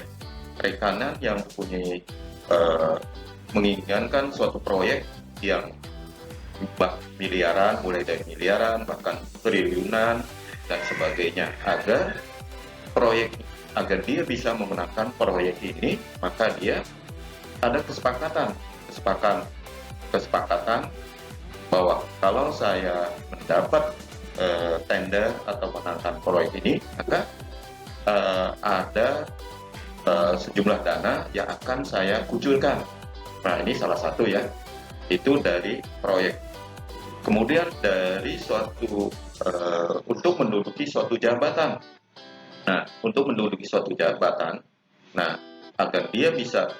rekanan yang mempunyai menginginkan suatu proyek yang miliaran, mulai dari miliaran bahkan triliunan dan sebagainya, agar dia bisa memenangkan proyek ini, maka dia ada kesepakatan bahwa kalau saya mendapat tender atau menangkan proyek ini, maka ada sejumlah dana yang akan saya kucurkan. Nah, ini salah satu ya, itu dari proyek. Kemudian dari suatu untuk menduduki suatu jabatan. Nah, untuk menduduki suatu jabatan, nah agar dia bisa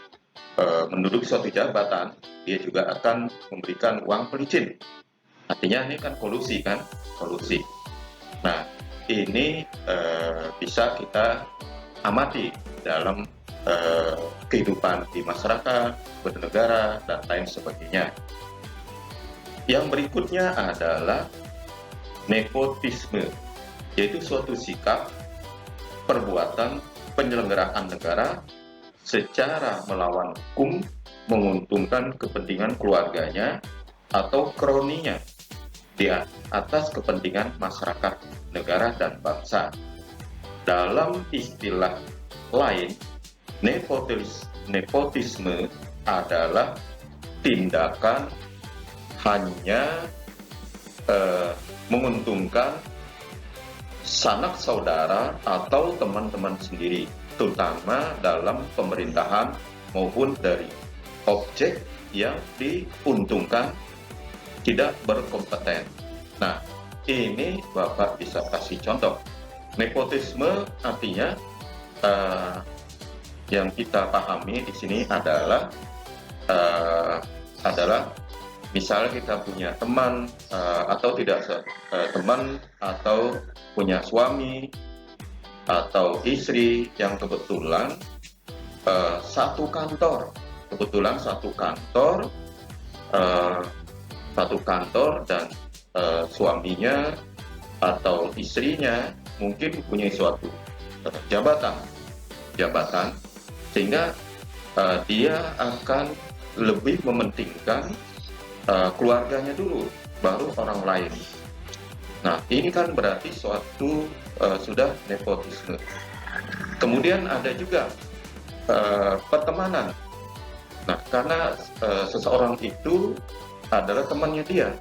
menduduki suatu jabatan, dia juga akan memberikan uang pelicin. Artinya ini kan kolusi kan, kolusi. Nah, ini bisa kita amati dalam kehidupan di masyarakat, bernegara, dan lain sebagainya. Yang berikutnya adalah nepotisme, yaitu suatu sikap perbuatan penyelenggaraan negara secara melawan hukum menguntungkan kepentingan keluarganya atau kroninya di atas kepentingan masyarakat, negara, dan bangsa. Dalam istilah lain, nepotisme adalah tindakan hanya menguntungkan sanak saudara atau teman-teman sendiri, terutama dalam pemerintahan maupun dari objek yang diuntungkan tidak berkompeten. Nah, ini Bapak bisa kasih contoh. Nepotisme artinya yang kita pahami di sini adalah misalnya kita punya teman atau tidak teman atau punya suami atau istri yang kebetulan satu kantor dan suaminya atau istrinya mungkin punya suatu jabatan sehingga dia akan lebih mementingkan keluarganya dulu baru orang lain. Nah, ini kan berarti suatu sudah nepotisme. Kemudian ada juga pertemanan. Nah, karena seseorang itu adalah temannya dia,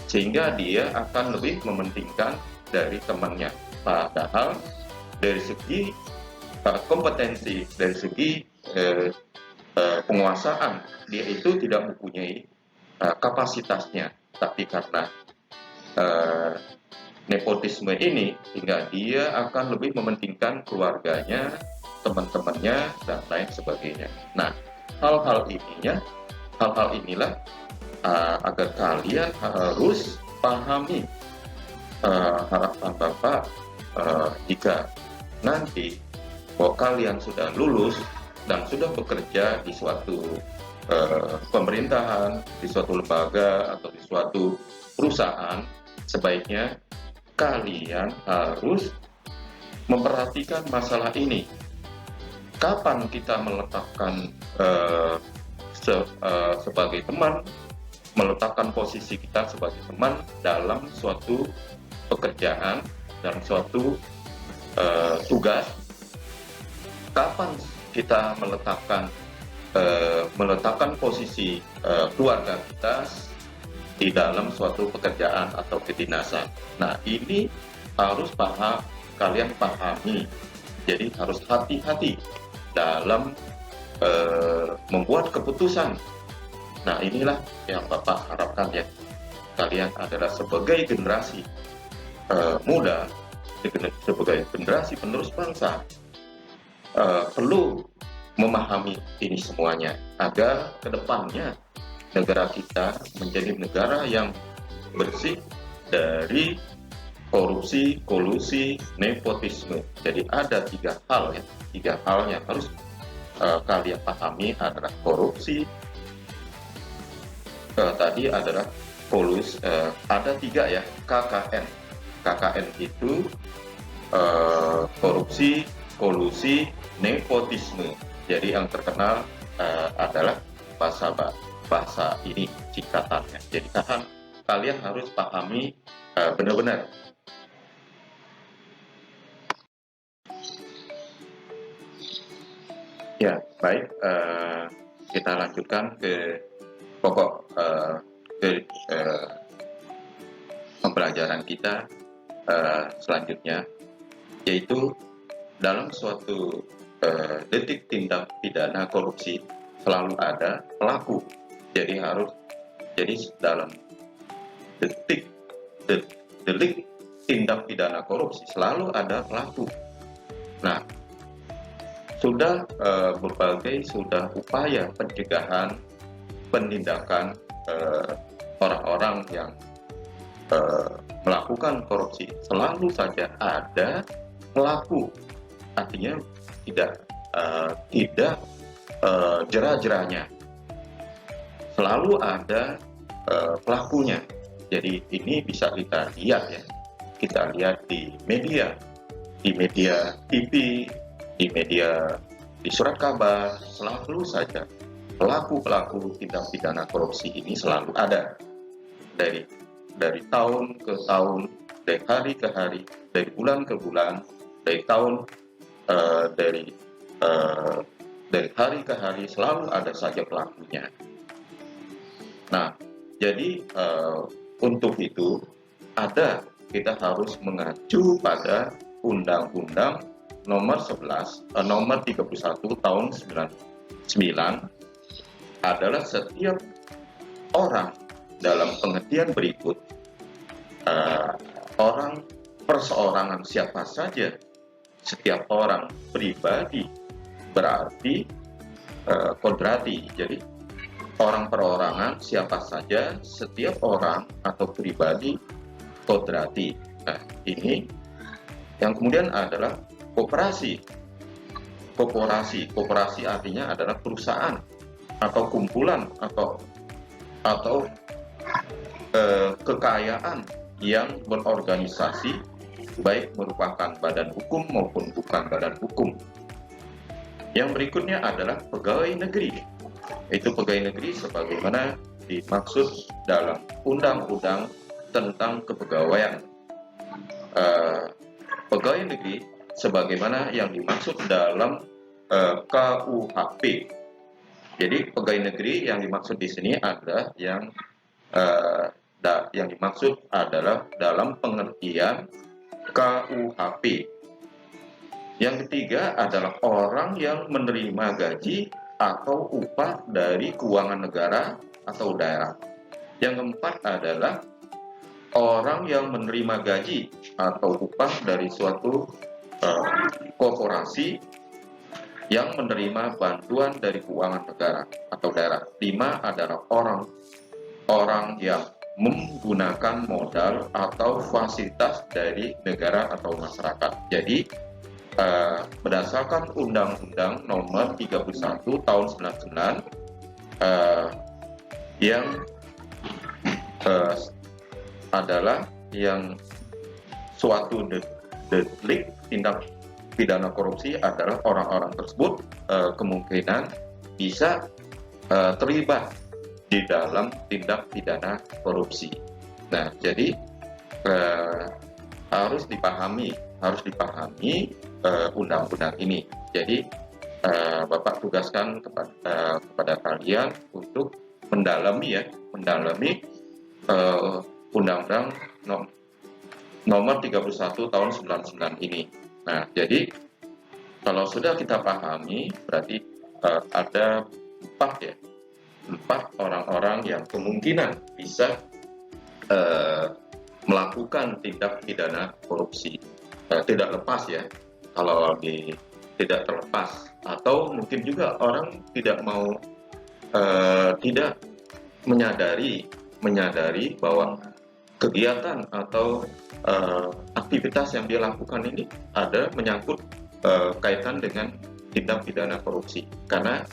sehingga dia akan lebih mementingkan dari temannya. Padahal dari segi kompetensi, dari segi penguasaan, dia itu tidak mempunyai kapasitasnya. Tapi karena nepotisme ini, hingga dia akan lebih mementingkan keluarganya, teman-temannya, dan lain sebagainya. Nah, hal-hal inilah agar kalian harus pahami. Harapan Bapak jika nanti bahwa kalian sudah lulus dan sudah bekerja di suatu pemerintahan, di suatu lembaga atau di suatu perusahaan, sebaiknya kalian harus memperhatikan masalah ini. Kapan kita meletakkan sebagai teman, meletakkan posisi kita sebagai teman dalam suatu pekerjaan, dalam suatu tugas. Kapan kita meletakkan posisi keluarga kita di dalam suatu pekerjaan atau kedinasan. Nah, ini harus kalian pahami. Jadi harus hati-hati dalam membuat keputusan. Nah, inilah yang Bapak harapkan ya. Kalian adalah sebagai generasi muda, sebagai generasi penerus bangsa, perlu memahami ini semuanya agar kedepannya negara kita menjadi negara yang bersih dari korupsi, kolusi, nepotisme. Jadi ada tiga hal yang harus kalian pahami adalah korupsi, tadi adalah kolusi, ada tiga ya, KKN. KKN itu korupsi, kolusi, nepotisme. Jadi yang terkenal adalah bahasa ini singkatannya. Jadi kalian harus pahami benar-benar. Ya, baik. Kita lanjutkan ke pokok pembelajaran kita selanjutnya, yaitu dalam suatu detik tindak pidana korupsi selalu ada pelaku. Jadi dalam delik tindak pidana korupsi selalu ada pelaku. Nah, sudah upaya pencegahan, penindakan orang-orang yang melakukan korupsi, selalu saja ada pelaku. Artinya tidak jerah-jerahnya, selalu ada pelakunya. Jadi ini bisa kita lihat ya, kita lihat di media TV, di media, di surat kabar, selalu saja pelaku-pelaku tindak pidana korupsi ini selalu ada dari tahun ke tahun, dari hari ke hari, dari bulan ke bulan, dari tahun dari hari ke hari, selalu ada saja pelakunya. Nah, jadi untuk itu kita harus mengacu pada Undang-Undang nomor 31 tahun adalah setiap orang dalam pengertian berikut, orang perseorangan siapa saja, setiap orang pribadi berarti kodrati. Jadi orang perorangan siapa saja, setiap orang atau pribadi kodrati. Nah, ini yang kemudian adalah koperasi. Koperasi artinya adalah perusahaan atau kumpulan atau kekayaan yang berorganisasi, baik merupakan badan hukum maupun bukan badan hukum. Yang berikutnya adalah pegawai negeri. Itu pegawai negeri sebagaimana dimaksud dalam Undang-Undang tentang Kepegawaian. Pegawai negeri sebagaimana yang dimaksud dalam KUHP. Jadi pegawai negeri yang dimaksud di sini adalah yang dimaksud adalah dalam pengertian KUHP. Yang ketiga adalah orang yang menerima gaji atau upah dari keuangan negara atau daerah. Yang keempat adalah orang yang menerima gaji atau upah dari suatu korporasi yang menerima bantuan dari keuangan negara atau daerah. 5 adalah orang yang menggunakan modal atau fasilitas dari negara atau masyarakat. Jadi berdasarkan Undang-Undang Nomor 31 Tahun 99 yang adalah yang suatu delik tindak pidana korupsi adalah orang-orang tersebut kemungkinan bisa terlibat di dalam tindak pidana korupsi. Nah, jadi harus dipahami undang-undang ini. Jadi Bapak tugaskan kepada kalian untuk mendalami Undang-Undang Nomor 31 Tahun 99 ini. Nah, jadi kalau sudah kita pahami, berarti ada 4 orang-orang yang kemungkinan bisa melakukan tindak pidana korupsi. Tidak lepas ya, kalau tidak terlepas, atau mungkin juga orang tidak mau tidak menyadari bahwa kegiatan atau aktivitas yang dia lakukan ini ada menyangkut kaitan dengan tindak pidana korupsi karena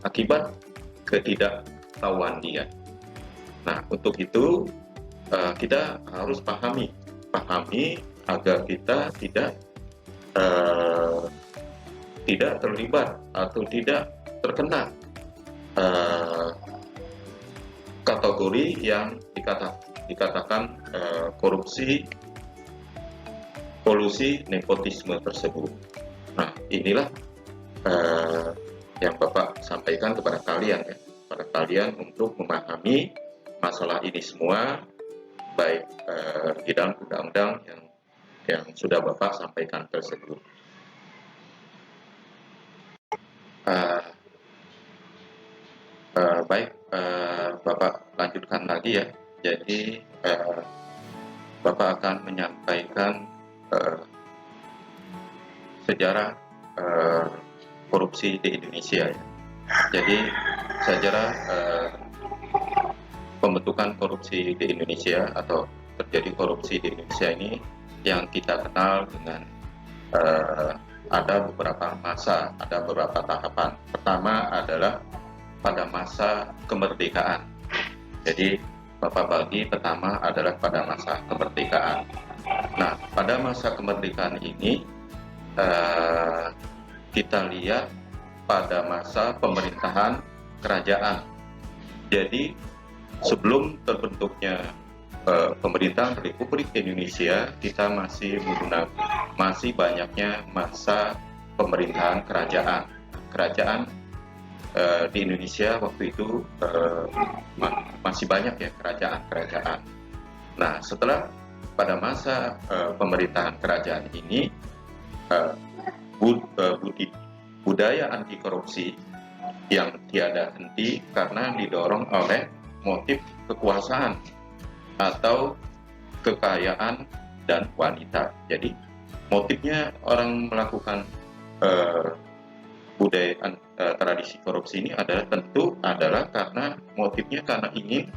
akibat ketidaktahuan dia. Nah, untuk itu kita harus pahami agar kita tidak terlibat atau tidak terkena kategori yang dikatakan korupsi, kolusi, nepotisme tersebut. Nah, inilah yang Bapak sampaikan kepada kalian untuk memahami masalah ini semua, baik di dalam undang-undang yang sudah Bapak sampaikan tersebut. Baik, Bapak lanjutkan lagi ya. Jadi Bapak akan menyampaikan sejarah korupsi di Indonesia ya. Jadi sejarah pembentukan korupsi di Indonesia atau terjadi korupsi di Indonesia ini yang kita kenal dengan ada beberapa masa, ada beberapa tahapan. Pertama adalah pada masa kemerdekaan. Jadi Bapak bagi pertama adalah pada masa kemerdekaan. Nah, pada masa kemerdekaan ini kita lihat pada masa pemerintahan kerajaan. Jadi sebelum terbentuknya pemerintahan Republik Indonesia, kita masih banyaknya masa pemerintahan kerajaan. Kerajaan di Indonesia waktu itu masih banyak ya kerajaan-kerajaan. Nah, setelah pada masa pemerintahan kerajaan ini budaya anti korupsi yang tiada henti karena didorong oleh motif kekuasaan atau kekayaan dan wanita. Jadi motifnya orang melakukan budaya tradisi korupsi ini adalah karena motifnya karena ingin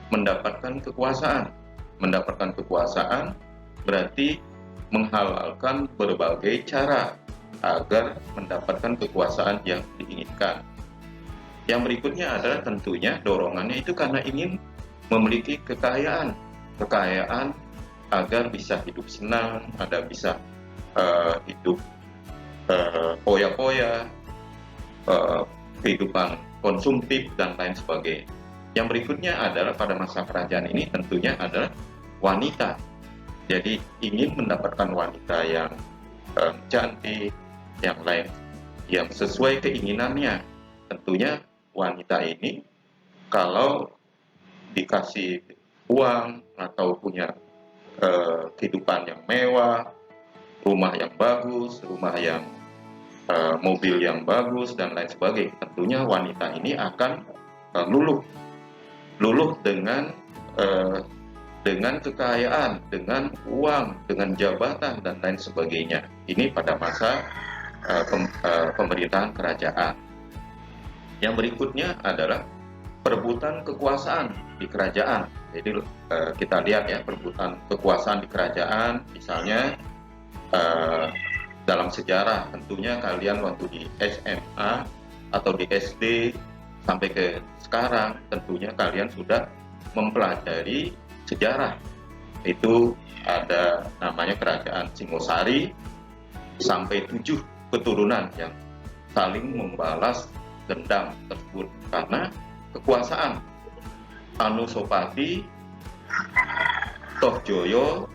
mendapatkan kekuasaan. Mendapatkan kekuasaan berarti menghalalkan berbagai cara agar mendapatkan kekuasaan yang diinginkan. Yang berikutnya adalah tentunya dorongannya itu karena ingin memiliki kekayaan agar bisa hidup senang, agar bisa hidup poya-poya, kehidupan konsumtif dan lain sebagainya. Yang berikutnya adalah pada masa kerajaan ini tentunya adalah wanita. Jadi ingin mendapatkan wanita yang cantik, yang lain, yang sesuai keinginannya. Tentunya wanita ini kalau dikasih uang atau punya kehidupan yang mewah, rumah yang bagus, mobil yang bagus dan lain sebagainya, tentunya wanita ini akan luluh dengan kekayaan, dengan uang, dengan jabatan dan lain sebagainya. Ini pada masa pemerintahan kerajaan. Yang berikutnya adalah perebutan kekuasaan di kerajaan. Jadi kita lihat ya, perebutan kekuasaan di kerajaan, misalnya dalam sejarah tentunya kalian waktu di SMA atau di SD sampai ke sekarang tentunya kalian sudah mempelajari sejarah. Itu ada namanya kerajaan Singosari sampai 7 keturunan yang saling membalas dendam tersebut karena kekuasaan. Anusapati, Tohjoyo,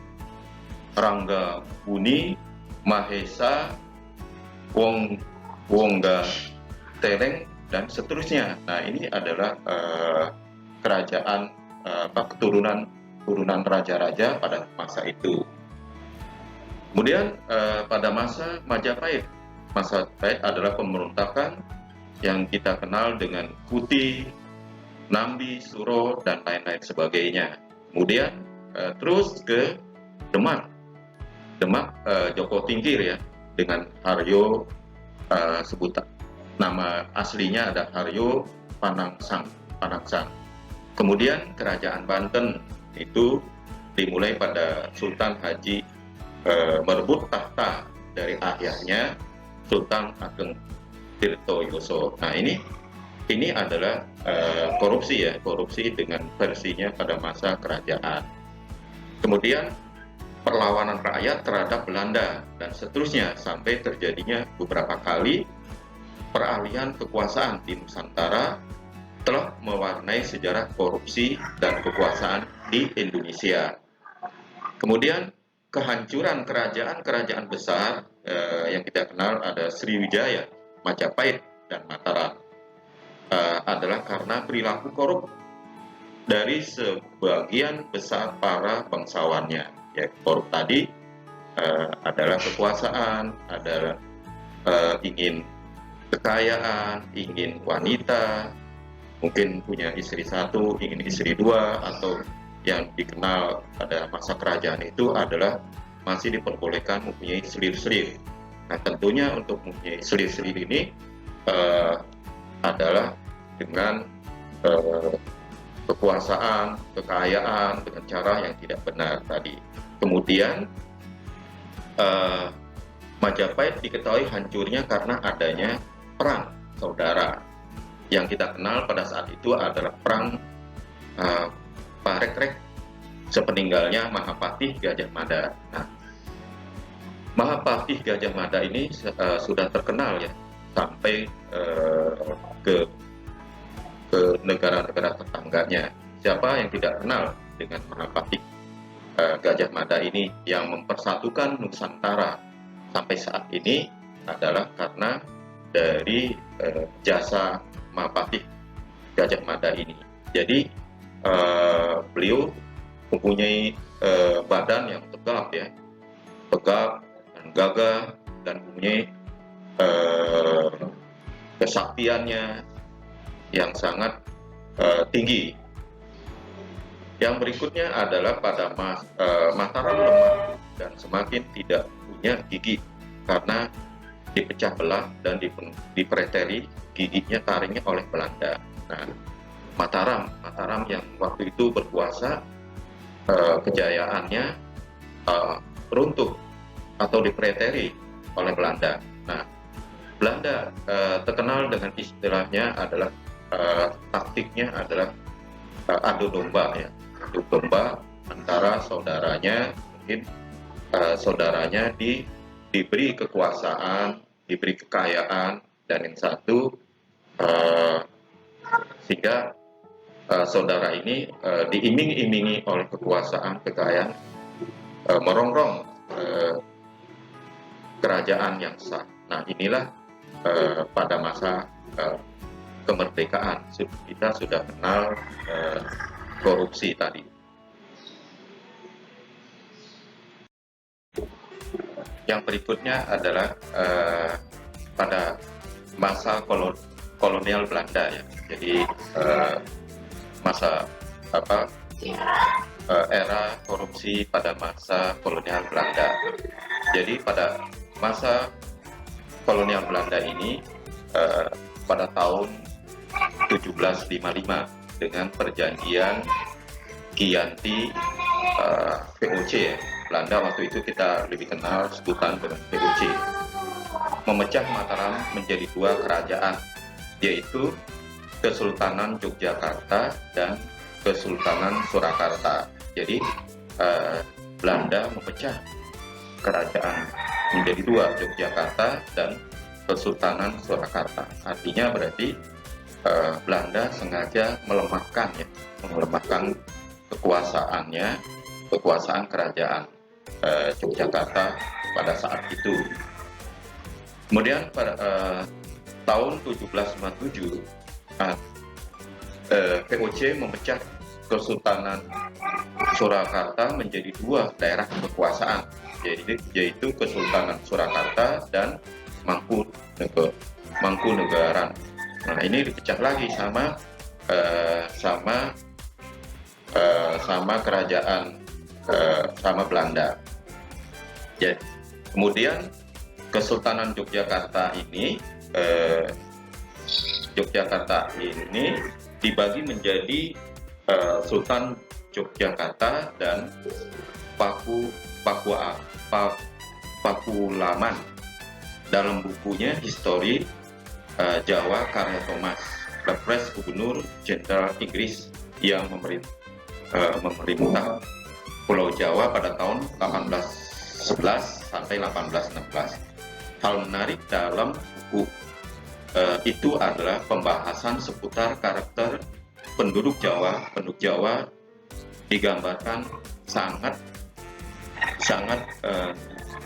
Rangga Buni, Mahesa, Wongga Tereng dan seterusnya. Nah, ini adalah kerajaan keturunan raja-raja pada masa itu. Kemudian pada masa Majapahit adalah pemberontakan yang kita kenal dengan Kuti, Nambi, Suro dan lain-lain sebagainya. Kemudian terus ke Demak, Joko Tingkir ya, dengan Haryo, sebutan nama aslinya ada Haryo Panangsang. Kemudian kerajaan Banten itu dimulai pada Sultan Haji merebut tahta dari ayahnya Sultan Ageng Tirtoyoso. Nah, ini adalah korupsi dengan versinya pada masa kerajaan. Kemudian perlawanan rakyat terhadap Belanda dan seterusnya sampai terjadinya beberapa kali peralihan kekuasaan di Nusantara telah mewarnai sejarah korupsi dan kekuasaan di Indonesia. Kemudian kehancuran kerajaan-kerajaan besar yang kita kenal ada Sriwijaya, Majapahit, dan Mataram adalah karena perilaku korup dari sebagian besar para bangsawannya. Ya, korup tadi adalah kekuasaan, adalah ingin kekayaan, ingin wanita, mungkin punya istri satu, ingin istri dua, atau yang dikenal pada masa kerajaan itu adalah masih diperbolehkan mempunyai selir-selir. Nah, tentunya untuk mempunyai selir-selir ini adalah dengan kekuasaan, kekayaan dengan cara yang tidak benar tadi. Kemudian Majapahit diketahui hancurnya karena adanya perang saudara. Yang kita kenal pada saat itu adalah perang Parekrek sepeninggalnya Mahapatih Gajah Mada. Nah, Mahapatih Gajah Mada ini sudah terkenal ya sampai ke negara-negara tetangganya. Siapa yang tidak kenal dengan Mahapatih Gajah Mada ini yang mempersatukan Nusantara sampai saat ini adalah karena dari jasa Mahapatih Gajah Mada ini. Jadi beliau mempunyai badan yang tegap ya, tegap dan gagah dan mempunyai kesaktiannya yang sangat tinggi. Yang berikutnya adalah pada Mataram lemah dan semakin tidak punya gigi karena dipecah belah dan dipreteri giginya taringnya oleh Belanda. Nah, Mataram yang waktu itu berkuasa, kejayaannya runtuh atau dipreteri oleh Belanda. Nah, Belanda terkenal dengan istilahnya adalah taktiknya adalah adu domba ya, adu domba antara saudaranya. Mungkin saudaranya diberi kekuasaan, diberi kekayaan, dan yang satu sehingga saudara ini diiming-imingi oleh kekuasaan, kekayaan, merongrong kerajaan yang sah. Nah, inilah pada masa kemerdekaan kita sudah kenal korupsi tadi. Yang berikutnya adalah pada masa kolonial Belanda ya. Jadi masa era korupsi pada masa kolonial Belanda. Jadi pada masa kolonial Belanda ini pada tahun 1755 dengan perjanjian Chianti VOC ya. Belanda waktu itu kita lebih kenal sebutan dengan VOC, memecah Mataram menjadi dua kerajaan, yaitu Kesultanan Yogyakarta dan Kesultanan Surakarta. Jadi Belanda memecah kerajaan menjadi dua, Yogyakarta dan Kesultanan Surakarta. Artinya berarti Belanda sengaja melemahkan kekuasaannya, kekuasaan kerajaan Yogyakarta pada saat itu. Kemudian pada tahun 1757 VOC memecah Kesultanan Surakarta menjadi dua daerah kekuasaan, yaitu Kesultanan Surakarta dan Mangkunegaran. Nah, ini dipecah lagi sama kerajaan sama Belanda. Ya, kemudian Kesultanan Yogyakarta ini dibagi menjadi Sultan Yogyakarta dan Pakualaman. Dalam bukunya Histori Jawa karya Thomas Lefres, Gubernur Jenderal Inggris yang memerintah Pulau Jawa pada tahun 1811 sampai 1816. Hal menarik dalam buku itu adalah pembahasan seputar karakter penduduk Jawa. Penduduk Jawa digambarkan sangat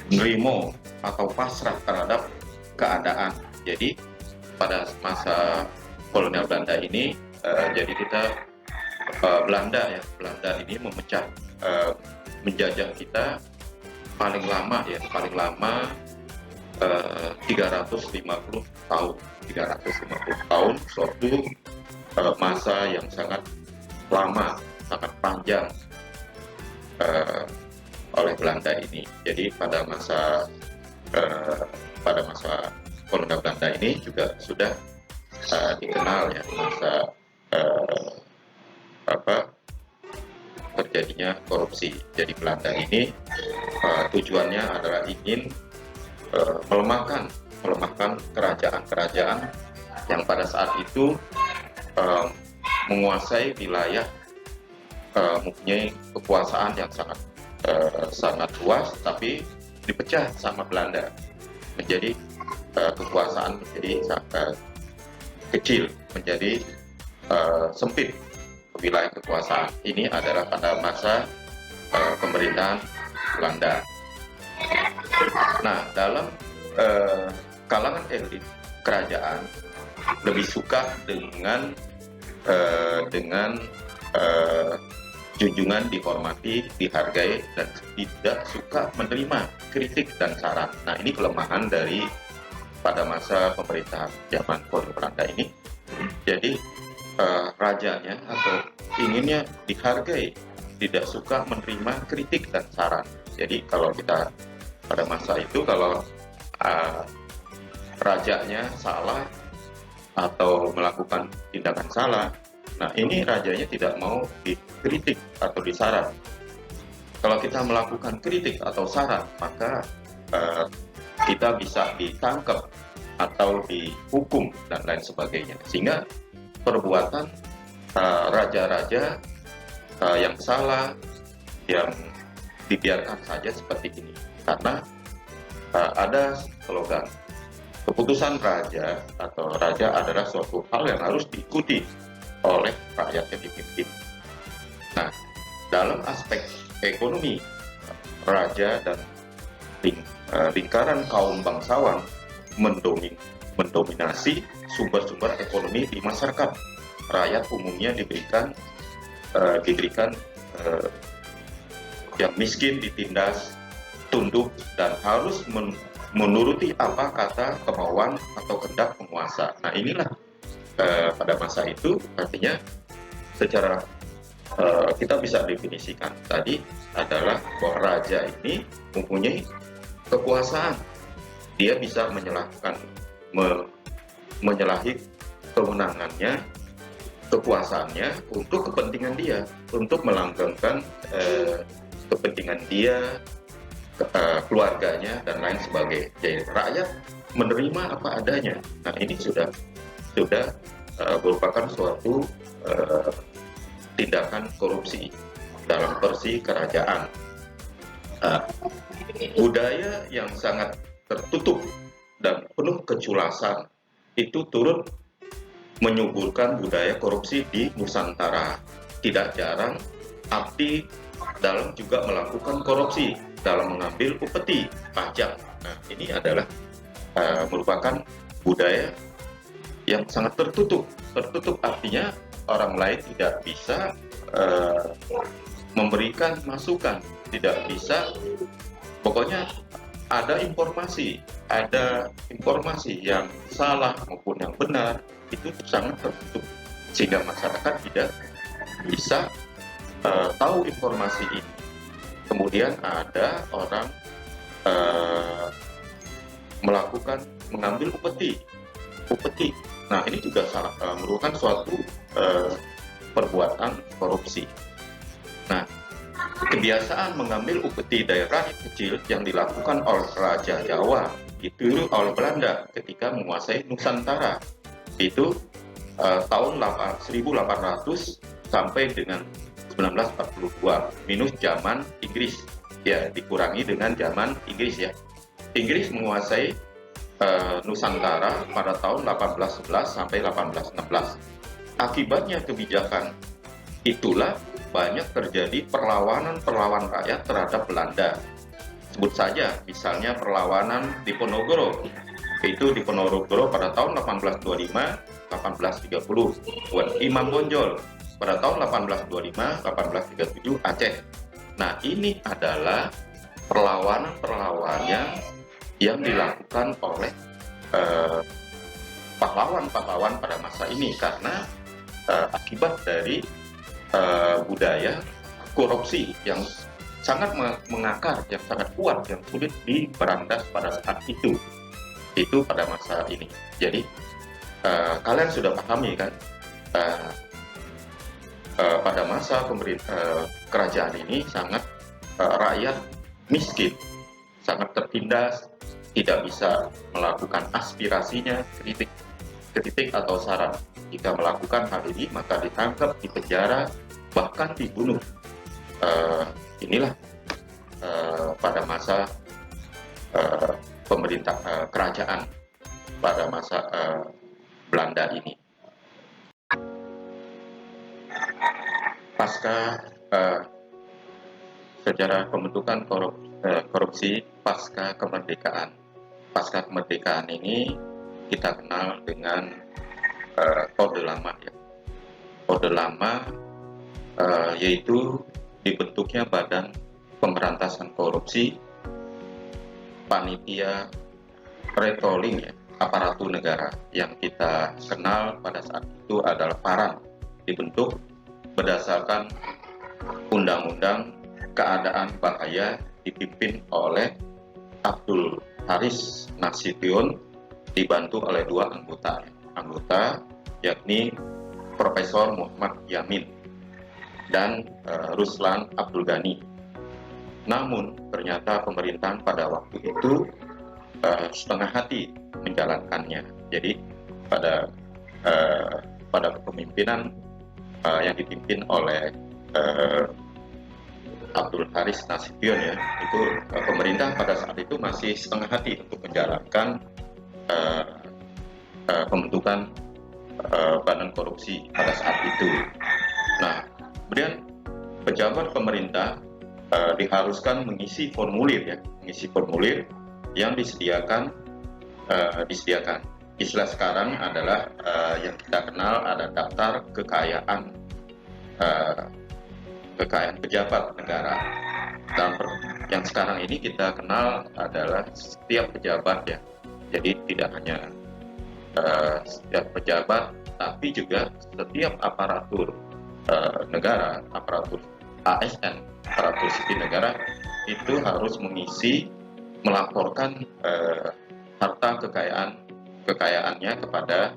nerimo atau pasrah terhadap keadaan. Jadi pada masa kolonial Belanda ini, jadi kita Belanda ini menjajah kita paling lama 350 tahun, suatu masa yang sangat lama, sangat panjang oleh Belanda ini. Jadi pada masa kolonial Belanda ini juga sudah dikenal ya masa terjadinya korupsi. Jadi Belanda ini tujuannya adalah ingin melemahkan kerajaan-kerajaan yang pada saat itu menguasai wilayah, mempunyai kekuasaan yang sangat luas, tapi dipecah sama Belanda menjadi kekuasaan menjadi kecil, menjadi sempit wilayah kekuasaan. Ini adalah pada masa pemerintahan Belanda. Nah, dalam kalangan elit kerajaan lebih suka dengan junjungan, dihormati, dihargai, dan tidak suka menerima kritik dan saran. Nah, ini kelemahan dari pada masa pemerintahan zaman kolonial Belanda ini. Jadi rajanya atau inginnya dihargai, tidak suka menerima kritik dan saran. Jadi kalau kita pada masa itu, kalau rajanya salah atau melakukan tindakan salah, nah ini rajanya tidak mau dikritik atau disaran. Kalau kita melakukan kritik atau saran, maka kita bisa ditangkap atau dihukum dan lain sebagainya. Sehingga perbuatan raja-raja yang salah, yang dibiarkan saja seperti ini. Karena ada slogan, keputusan raja atau raja adalah suatu hal yang harus diikuti oleh rakyat yang dipimpin. Nah, dalam aspek ekonomi, raja dan lingkaran kaum bangsawan mendominasi sumber-sumber ekonomi di masyarakat. Rakyat umumnya diberikan yang miskin ditindas, tunduk, dan harus menuruti apa kata kemauan atau kehendak penguasa. Nah inilah pada masa itu artinya secara kita bisa definisikan tadi adalah bahwa raja ini mempunyai kekuasaan. Dia bisa menyalahi kewenangannya, kekuasaannya untuk kepentingan dia, untuk melanggengkan kepentingan dia, keluarganya, dan lain sebagainya. Jadi rakyat menerima apa adanya. Nah ini sudah merupakan suatu tindakan korupsi dalam versi kerajaan. Budaya yang sangat tertutup dan penuh keculasan itu turut menyuburkan budaya korupsi di Nusantara. Tidak jarang abdi dalam juga melakukan korupsi dalam mengambil upeti pajak. Nah, ini adalah merupakan budaya yang sangat tertutup. Tertutup artinya orang lain tidak bisa memberikan masukan, tidak bisa. Pokoknya ada informasi yang salah maupun yang benar, itu sangat tertutup sehingga masyarakat tidak bisa tahu informasi ini. Kemudian ada orang mengambil upeti. Nah ini juga merupakan suatu perbuatan korupsi. Nah, kebiasaan mengambil upeti daerah kecil yang dilakukan oleh Raja Jawa ditiru oleh Belanda ketika menguasai Nusantara. Itu tahun 1800 sampai dengan 1942 minus zaman Inggris, ya dikurangi dengan zaman Inggris ya. Inggris menguasai Nusantara pada tahun 1811 sampai 1816. Akibatnya kebijakan itulah banyak terjadi perlawanan rakyat terhadap Belanda. Sebut saja misalnya perlawanan Diponegoro. Itu Diponegoro pada tahun 1825-1830 buat Imam Bonjol pada tahun 1825-1837 Aceh. Nah ini adalah perlawanan yang dilakukan oleh pahlawan-pahlawan pada masa ini karena akibat dari budaya korupsi yang sangat mengakar, yang sangat kuat, yang sulit diberantas pada saat itu pada masa ini. Jadi kalian sudah pahami kan, pada masa kerajaan ini sangat rakyat miskin, sangat tertindas, tidak bisa melakukan aspirasinya, kritik atau saran. Jika melakukan hal ini maka ditangkap, dipenjara, bahkan dibunuh. Inilah pada masa pemerintah kerajaan pada masa Belanda ini. Pasca sejarah pembentukan korupsi pasca kemerdekaan. Pasca kemerdekaan ini kita kenal dengan Orde Lama ya. Orde Lama yaitu dibentuknya Badan Pemberantasan Korupsi, panitia retolling ya, aparatur negara. Yang kita kenal pada saat itu adalah PARAN, dibentuk berdasarkan Undang-Undang Keadaan Bahaya, dipimpin oleh Abdul Haris Nasution, dibantu oleh dua anggota yakni Profesor Muhammad Yamin dan Ruslan Abdul Ghani. Namun ternyata pemerintahan pada waktu itu setengah hati menjalankannya. Jadi pada kepemimpinan yang dipimpin oleh Abdul Haris Nasution itu pemerintah pada saat itu masih setengah hati untuk menjalankan pembentukan badan korupsi pada saat itu. Nah, kemudian pejabat pemerintah diharuskan mengisi formulir yang disediakan. Istilah sekarang adalah yang kita kenal ada daftar kekayaan pejabat negara. Yang sekarang ini kita kenal adalah setiap pejabat Jadi tidak hanya setiap pejabat, tapi juga setiap aparatur negara, aparatur ASN, aparatur sipil negara itu harus melaporkan harta kekayaannya kepada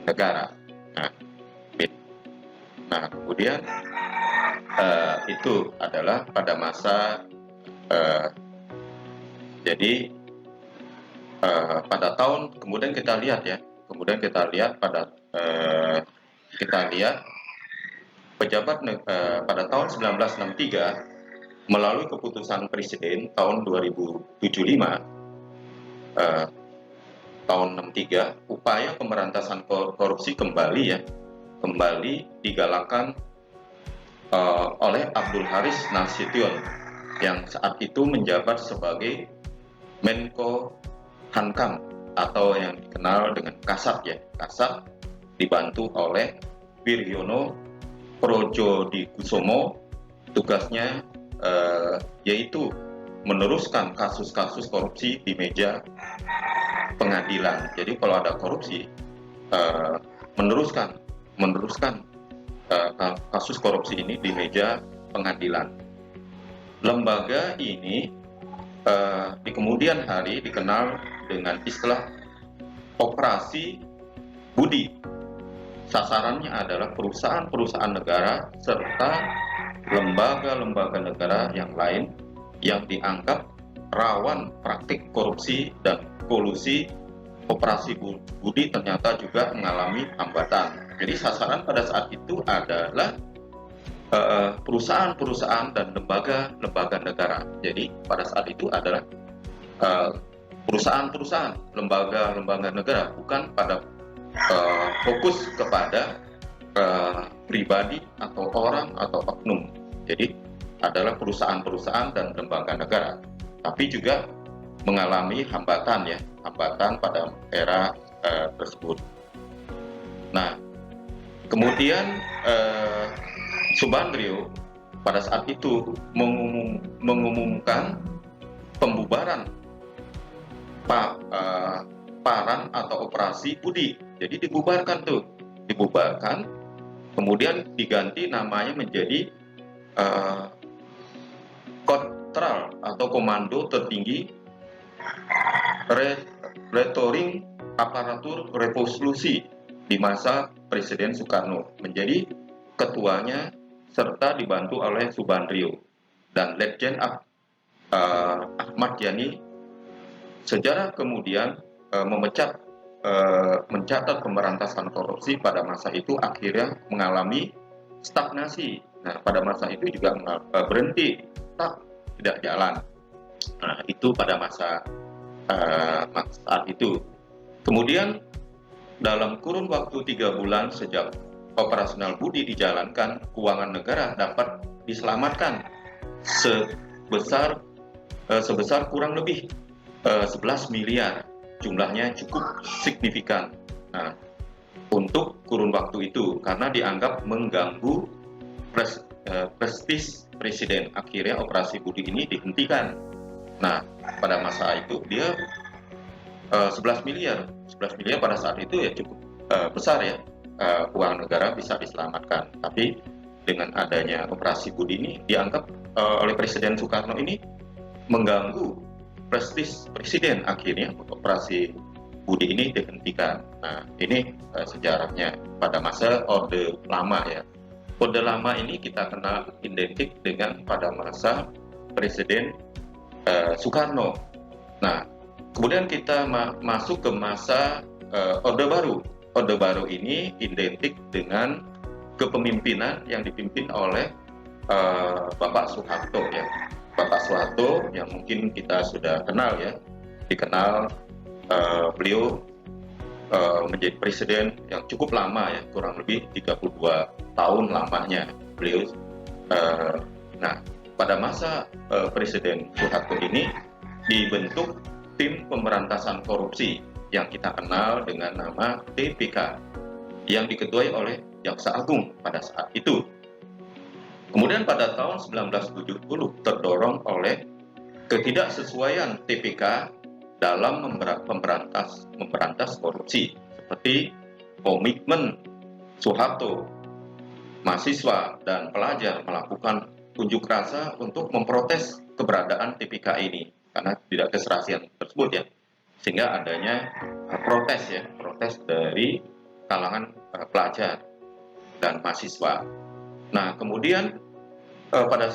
negara. Nah, kemudian itu adalah pada masa jadi pada tahun kemudian kita lihat pejabat pada tahun 1963 melalui keputusan Presiden tahun 2075 tahun 63, upaya pemberantasan korupsi kembali digalakkan oleh Abdul Haris Nasution yang saat itu menjabat sebagai Menko Hankam atau yang dikenal dengan Kasat Kasat dibantu oleh Wiryono Projodikusumo. Tugasnya yaitu meneruskan kasus-kasus korupsi di meja pengadilan. Jadi kalau ada korupsi meneruskan kasus korupsi ini di meja pengadilan. Lembaga ini di kemudian hari dikenal dengan istilah Operasi Budi. Sasarannya adalah perusahaan-perusahaan negara serta lembaga-lembaga negara yang lain yang dianggap rawan praktik korupsi dan kolusi. Operasi Budi ternyata juga mengalami hambatan. Jadi sasaran pada saat itu adalah perusahaan-perusahaan dan lembaga-lembaga negara. Jadi pada saat itu adalah perusahaan-perusahaan, lembaga-lembaga negara, bukan pada fokus kepada pribadi atau orang atau oknum. Jadi adalah perusahaan-perusahaan dan lembaga negara, tapi juga mengalami hambatan pada era tersebut. Nah, kemudian Subandrio pada saat itu mengumumkan pembubaran PARAN atau Operasi Budi. Jadi dibubarkan, kemudian diganti namanya menjadi Kotral atau Komando Tertinggi Retoring Aparatur Revolusi di masa Presiden Soekarno, menjadi ketuanya serta dibantu oleh Subandrio dan Letjen Ahmad Yani. Sejarah kemudian mencatat pemberantasan korupsi pada masa itu akhirnya mengalami stagnasi. Nah, pada masa itu juga berhenti, tidak jalan. Nah, itu pada masa saat itu. Kemudian dalam kurun waktu 3 bulan sejak operasional Budi dijalankan, keuangan negara dapat diselamatkan sebesar kurang lebih 11 miliar. Jumlahnya cukup signifikan. Nah, untuk kurun waktu itu karena dianggap mengganggu prestis presiden, akhirnya Operasi Budi ini dihentikan. Nah, pada masa itu dia 11 miliar. 11 miliar pada saat itu ya cukup besar ya, uang negara bisa diselamatkan. Tapi dengan adanya operasi Budi ini dianggap oleh Presiden Soekarno ini mengganggu prestis presiden, akhirnya operasi Budi ini dihentikan. Nah, ini sejarahnya pada masa Orde Lama ya. Orde Lama ini kita kenal identik dengan pada masa Presiden Soekarno. Nah, kemudian kita masuk ke masa Orde Baru. Orde Baru ini identik dengan kepemimpinan yang dipimpin oleh Bapak Soeharto ya. Bapak Soeharto yang mungkin kita sudah kenal ya, dikenal beliau menjadi presiden yang cukup lama ya, kurang lebih 32 tahun lamanya beliau. Nah, pada masa Presiden Soeharto ini dibentuk tim pemberantasan korupsi yang kita kenal dengan nama TPK yang diketuai oleh Jaksa Agung pada saat itu. Kemudian pada tahun 1970 terdorong oleh ketidaksesuaian TPK dalam memberantas korupsi, seperti komitmen Soeharto, mahasiswa dan pelajar melakukan unjuk rasa untuk memprotes keberadaan TPK ini karena tidak keserasian tersebut ya, sehingga adanya protes dari kalangan pelajar dan mahasiswa. Nah, kemudian pada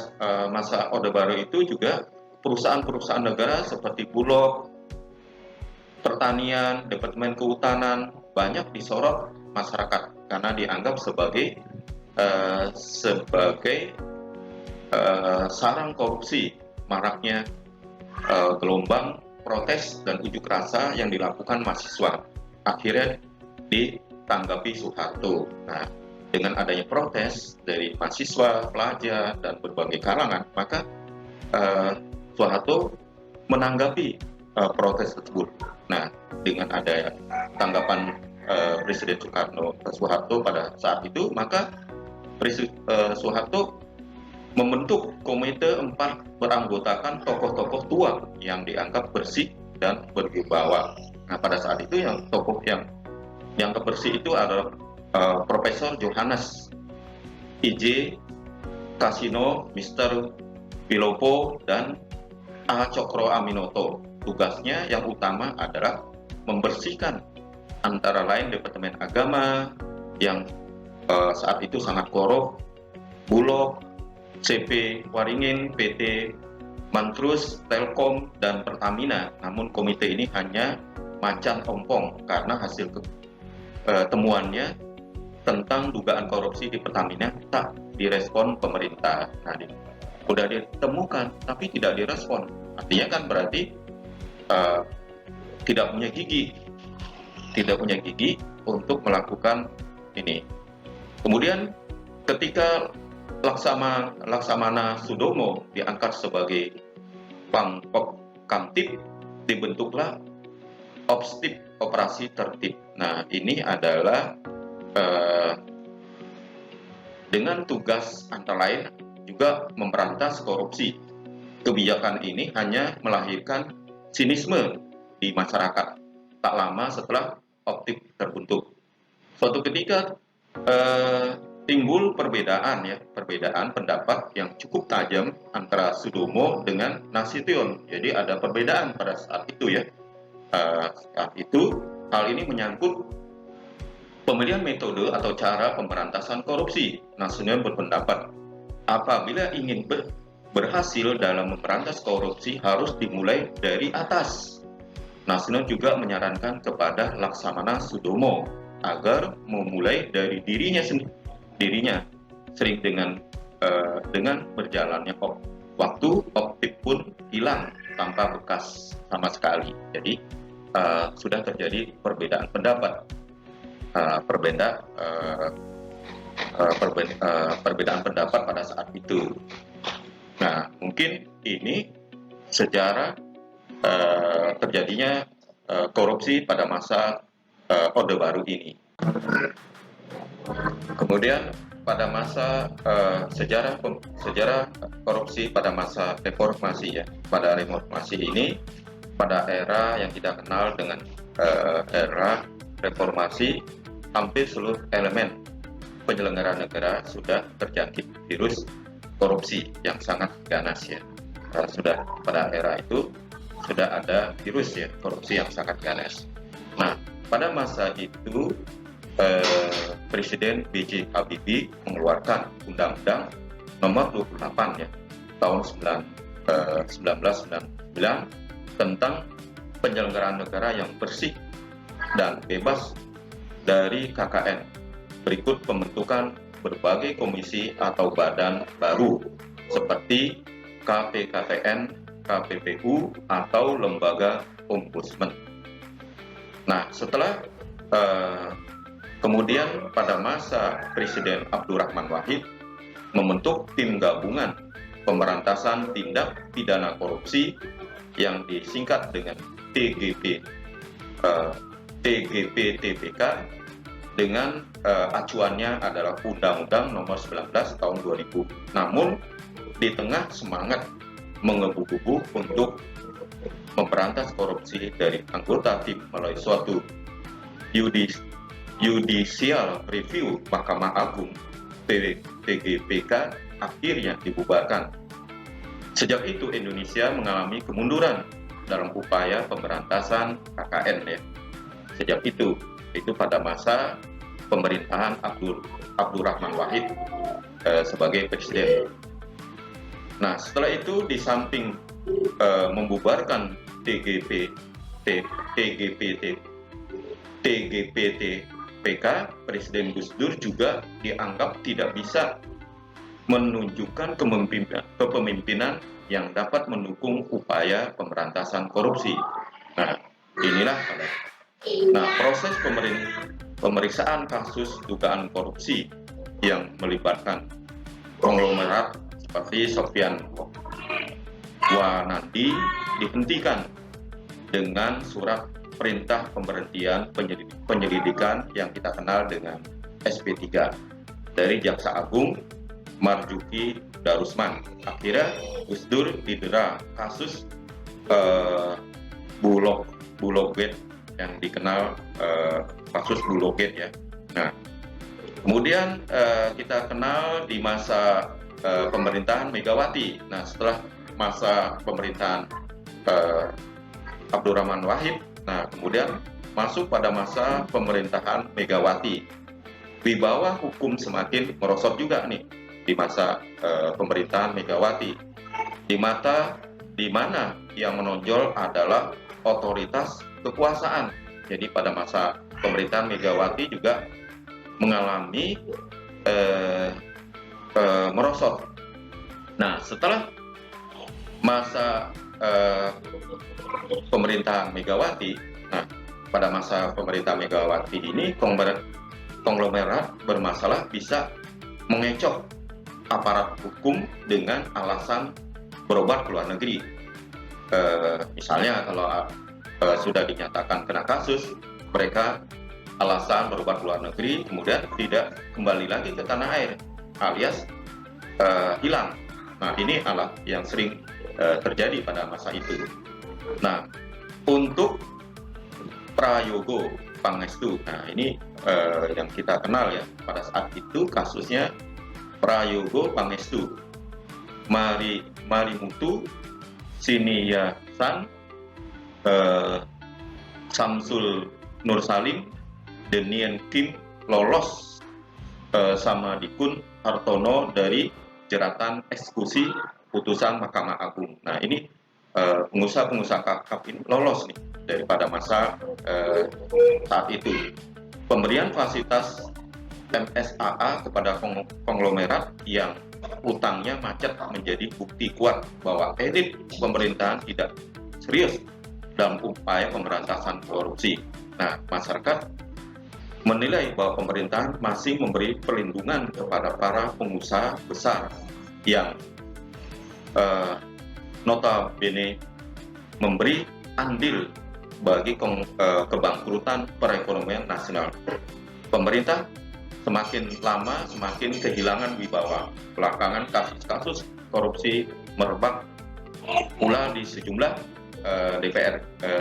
masa Orde Baru itu juga perusahaan-perusahaan negara seperti Bulog, Pertanian, Departemen Kehutanan banyak disorot masyarakat karena dianggap sebagai sarang korupsi. Maraknya gelombang protes dan unjuk rasa yang dilakukan mahasiswa akhirnya ditanggapi Soeharto. Nah, dengan adanya protes dari mahasiswa, pelajar, dan berbagai kalangan, maka Soeharto menanggapi protes tersebut. Nah, dengan adanya tanggapan Presiden Soeharto pada saat itu, maka Soeharto membentuk Komite 4 beranggotakan tokoh-tokoh tua yang dianggap bersih dan berwibawa. Nah, pada saat itu yang tokoh yang dianggap bersih itu adalah Profesor Johannes I.J. Kasino, Mr. Wilopo, dan A. Cokro Aminoto. Tugasnya yang utama adalah membersihkan antara lain Departemen Agama yang saat itu sangat korup, Bulog, CP Waringin, PT Mantrus, Telkom, dan Pertamina. Namun komite ini hanya macan ompong karena hasil temuannya tentang dugaan korupsi di Pertamina tak direspon pemerintah. Nah, sudah ditemukan tapi tidak direspon. Artinya kan berarti tidak punya gigi untuk melakukan ini. Kemudian ketika Laksamana Sudomo diangkat sebagai Pangkop Kamtib, dibentuklah Opstip, Operasi Tertib. Nah, ini adalah dengan tugas antara lain juga memberantas korupsi. Kebijakan ini hanya melahirkan sinisme di masyarakat tak lama setelah Optip terbentuk. Suatu ketika timbul perbedaan pendapat yang cukup tajam antara Sudomo dengan Nasution. Jadi ada perbedaan pada saat itu ya. Saat itu hal ini menyangkut pemilihan metode atau cara pemberantasan korupsi. Nasution berpendapat apabila ingin berhasil dalam memberantas korupsi harus dimulai dari atas. Nasution juga menyarankan kepada Laksamana Sudomo agar memulai dari dirinya sering dengan berjalannya waktu Optip pun hilang tanpa bekas sama sekali. Jadi sudah terjadi perbedaan pendapat, perbedaan pendapat pada saat itu. Nah, mungkin ini sejarah terjadinya korupsi pada masa Orde Baru ini. Kemudian pada masa sejarah korupsi pada masa reformasi ya. Pada reformasi ini pada era yang kita kenal dengan era reformasi, hampir seluruh elemen penyelenggara negara sudah terjangkit virus korupsi yang sangat ganas ya. Sudah pada era itu sudah ada virus ya korupsi yang sangat ganas. Nah, pada masa itu Presiden B.J. Habibie mengeluarkan Undang-Undang Nomor 28 ya tahun 1999 tentang penyelenggaraan negara yang bersih dan bebas dari KKN. Berikut pembentukan berbagai komisi atau badan baru seperti KPKTN, KPPU, atau lembaga ombudsman. Nah, setelah kemudian pada masa Presiden Abdurrahman Wahid membentuk tim gabungan pemberantasan tindak pidana korupsi yang disingkat dengan TGP-TPK dengan acuannya adalah Undang-Undang Nomor 19 Tahun 2000. Namun di tengah semangat menggebu-gebu untuk memberantas korupsi dari anggota tim melalui suatu judicial review Mahkamah Agung, TGPK akhirnya dibubarkan. Sejak itu Indonesia mengalami kemunduran dalam upaya pemberantasan KKN ya. Sejak itu pada masa pemerintahan Abdurrahman Wahid sebagai presiden. Nah, setelah itu di samping membubarkan TGPTPK, Presiden Gus Dur juga dianggap tidak bisa menunjukkan kepemimpinan yang dapat mendukung upaya pemberantasan korupsi. Nah, inilah proses pemeriksaan kasus dugaan korupsi yang melibatkan konglomerat seperti Sofyan Wanandi dihentikan dengan surat perintah pemberhentian penyelidikan yang kita kenal dengan SP3 dari Jaksa Agung Marzuki Darusman. Akhirnya Gus Dur didera kasus Bulogate yang dikenal kasus Bulogate ya. Nah, kemudian kita kenal di masa pemerintahan Megawati. Nah, setelah masa pemerintahan Abdurrahman Wahid, nah kemudian masuk pada masa pemerintahan Megawati. Wibawa hukum semakin merosot juga nih di masa pemerintahan Megawati. Di mana yang menonjol adalah otoritas kekuasaan. Jadi pada masa pemerintahan Megawati juga mengalami merosot. Nah, setelah masa pemerintahan Megawati, nah pada masa pemerintahan Megawati ini konglomerat bermasalah bisa mengecoh aparat hukum dengan alasan berobat ke luar negeri. Misalnya kalau sudah dinyatakan kena kasus, mereka alasan berobat ke luar negeri, kemudian tidak kembali lagi ke tanah air, alias hilang. Nah, ini alat yang sering terjadi pada masa itu. Nah, untuk Prayogo Pangestu, nah ini yang kita kenal ya, pada saat itu kasusnya Prayogo Pangestu, Marimutu Siniyasan, Samsul Nur Salim, Denian Kim lolos sama Dikun Hartono dari jeratan eksekusi putusan Mahkamah Agung. Nah, ini pengusaha-pengusaha kakap ini lolos nih daripada masa saat itu. Pemberian fasilitas MSAA kepada konglomerat yang utangnya macet menjadi bukti kuat bahwa elit pemerintahan tidak serius dalam upaya pemberantasan korupsi. Nah, masyarakat menilai bahwa pemerintahan masih memberi perlindungan kepada para pengusaha besar yang notabene memberi andil bagi kebangkrutan perekonomian nasional. Pemerintah semakin lama semakin kehilangan wibawa. Belakangan kasus-kasus korupsi merebak pula di sejumlah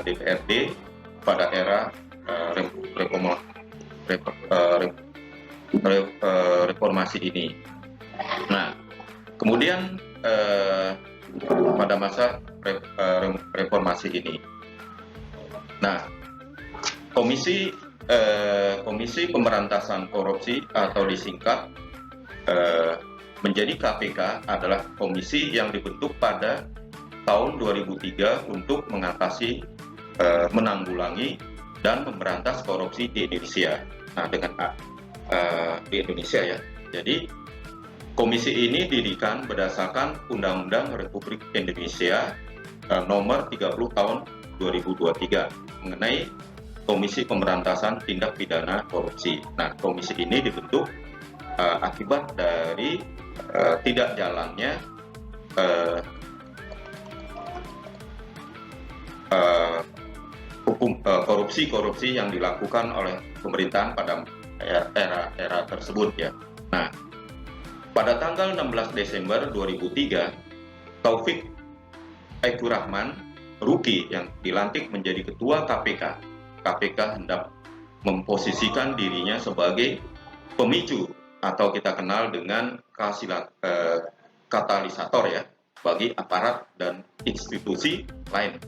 DPRD pada era reformasi ini. Nah, kemudian pada masa reformasi ini, nah, Komisi Pemberantasan Korupsi atau disingkat menjadi KPK adalah komisi yang dibentuk pada tahun 2003 untuk mengatasi, menanggulangi dan memberantas korupsi di Indonesia. Nah, di Indonesia ya. Jadi komisi ini didirikan berdasarkan Undang-Undang Republik Indonesia nomor 30 tahun 2023 mengenai Komisi Pemberantasan Tindak Pidana Korupsi. Nah, komisi ini dibentuk akibat dari tidak jalannya korupsi yang dilakukan oleh pemerintahan pada era tersebut ya. Nah, pada tanggal 16 Desember 2003, Taufik Eko Rahman Ruki yang dilantik menjadi ketua KPK. KPK hendak memposisikan dirinya sebagai pemicu atau kita kenal dengan katalisator ya bagi aparat dan institusi lain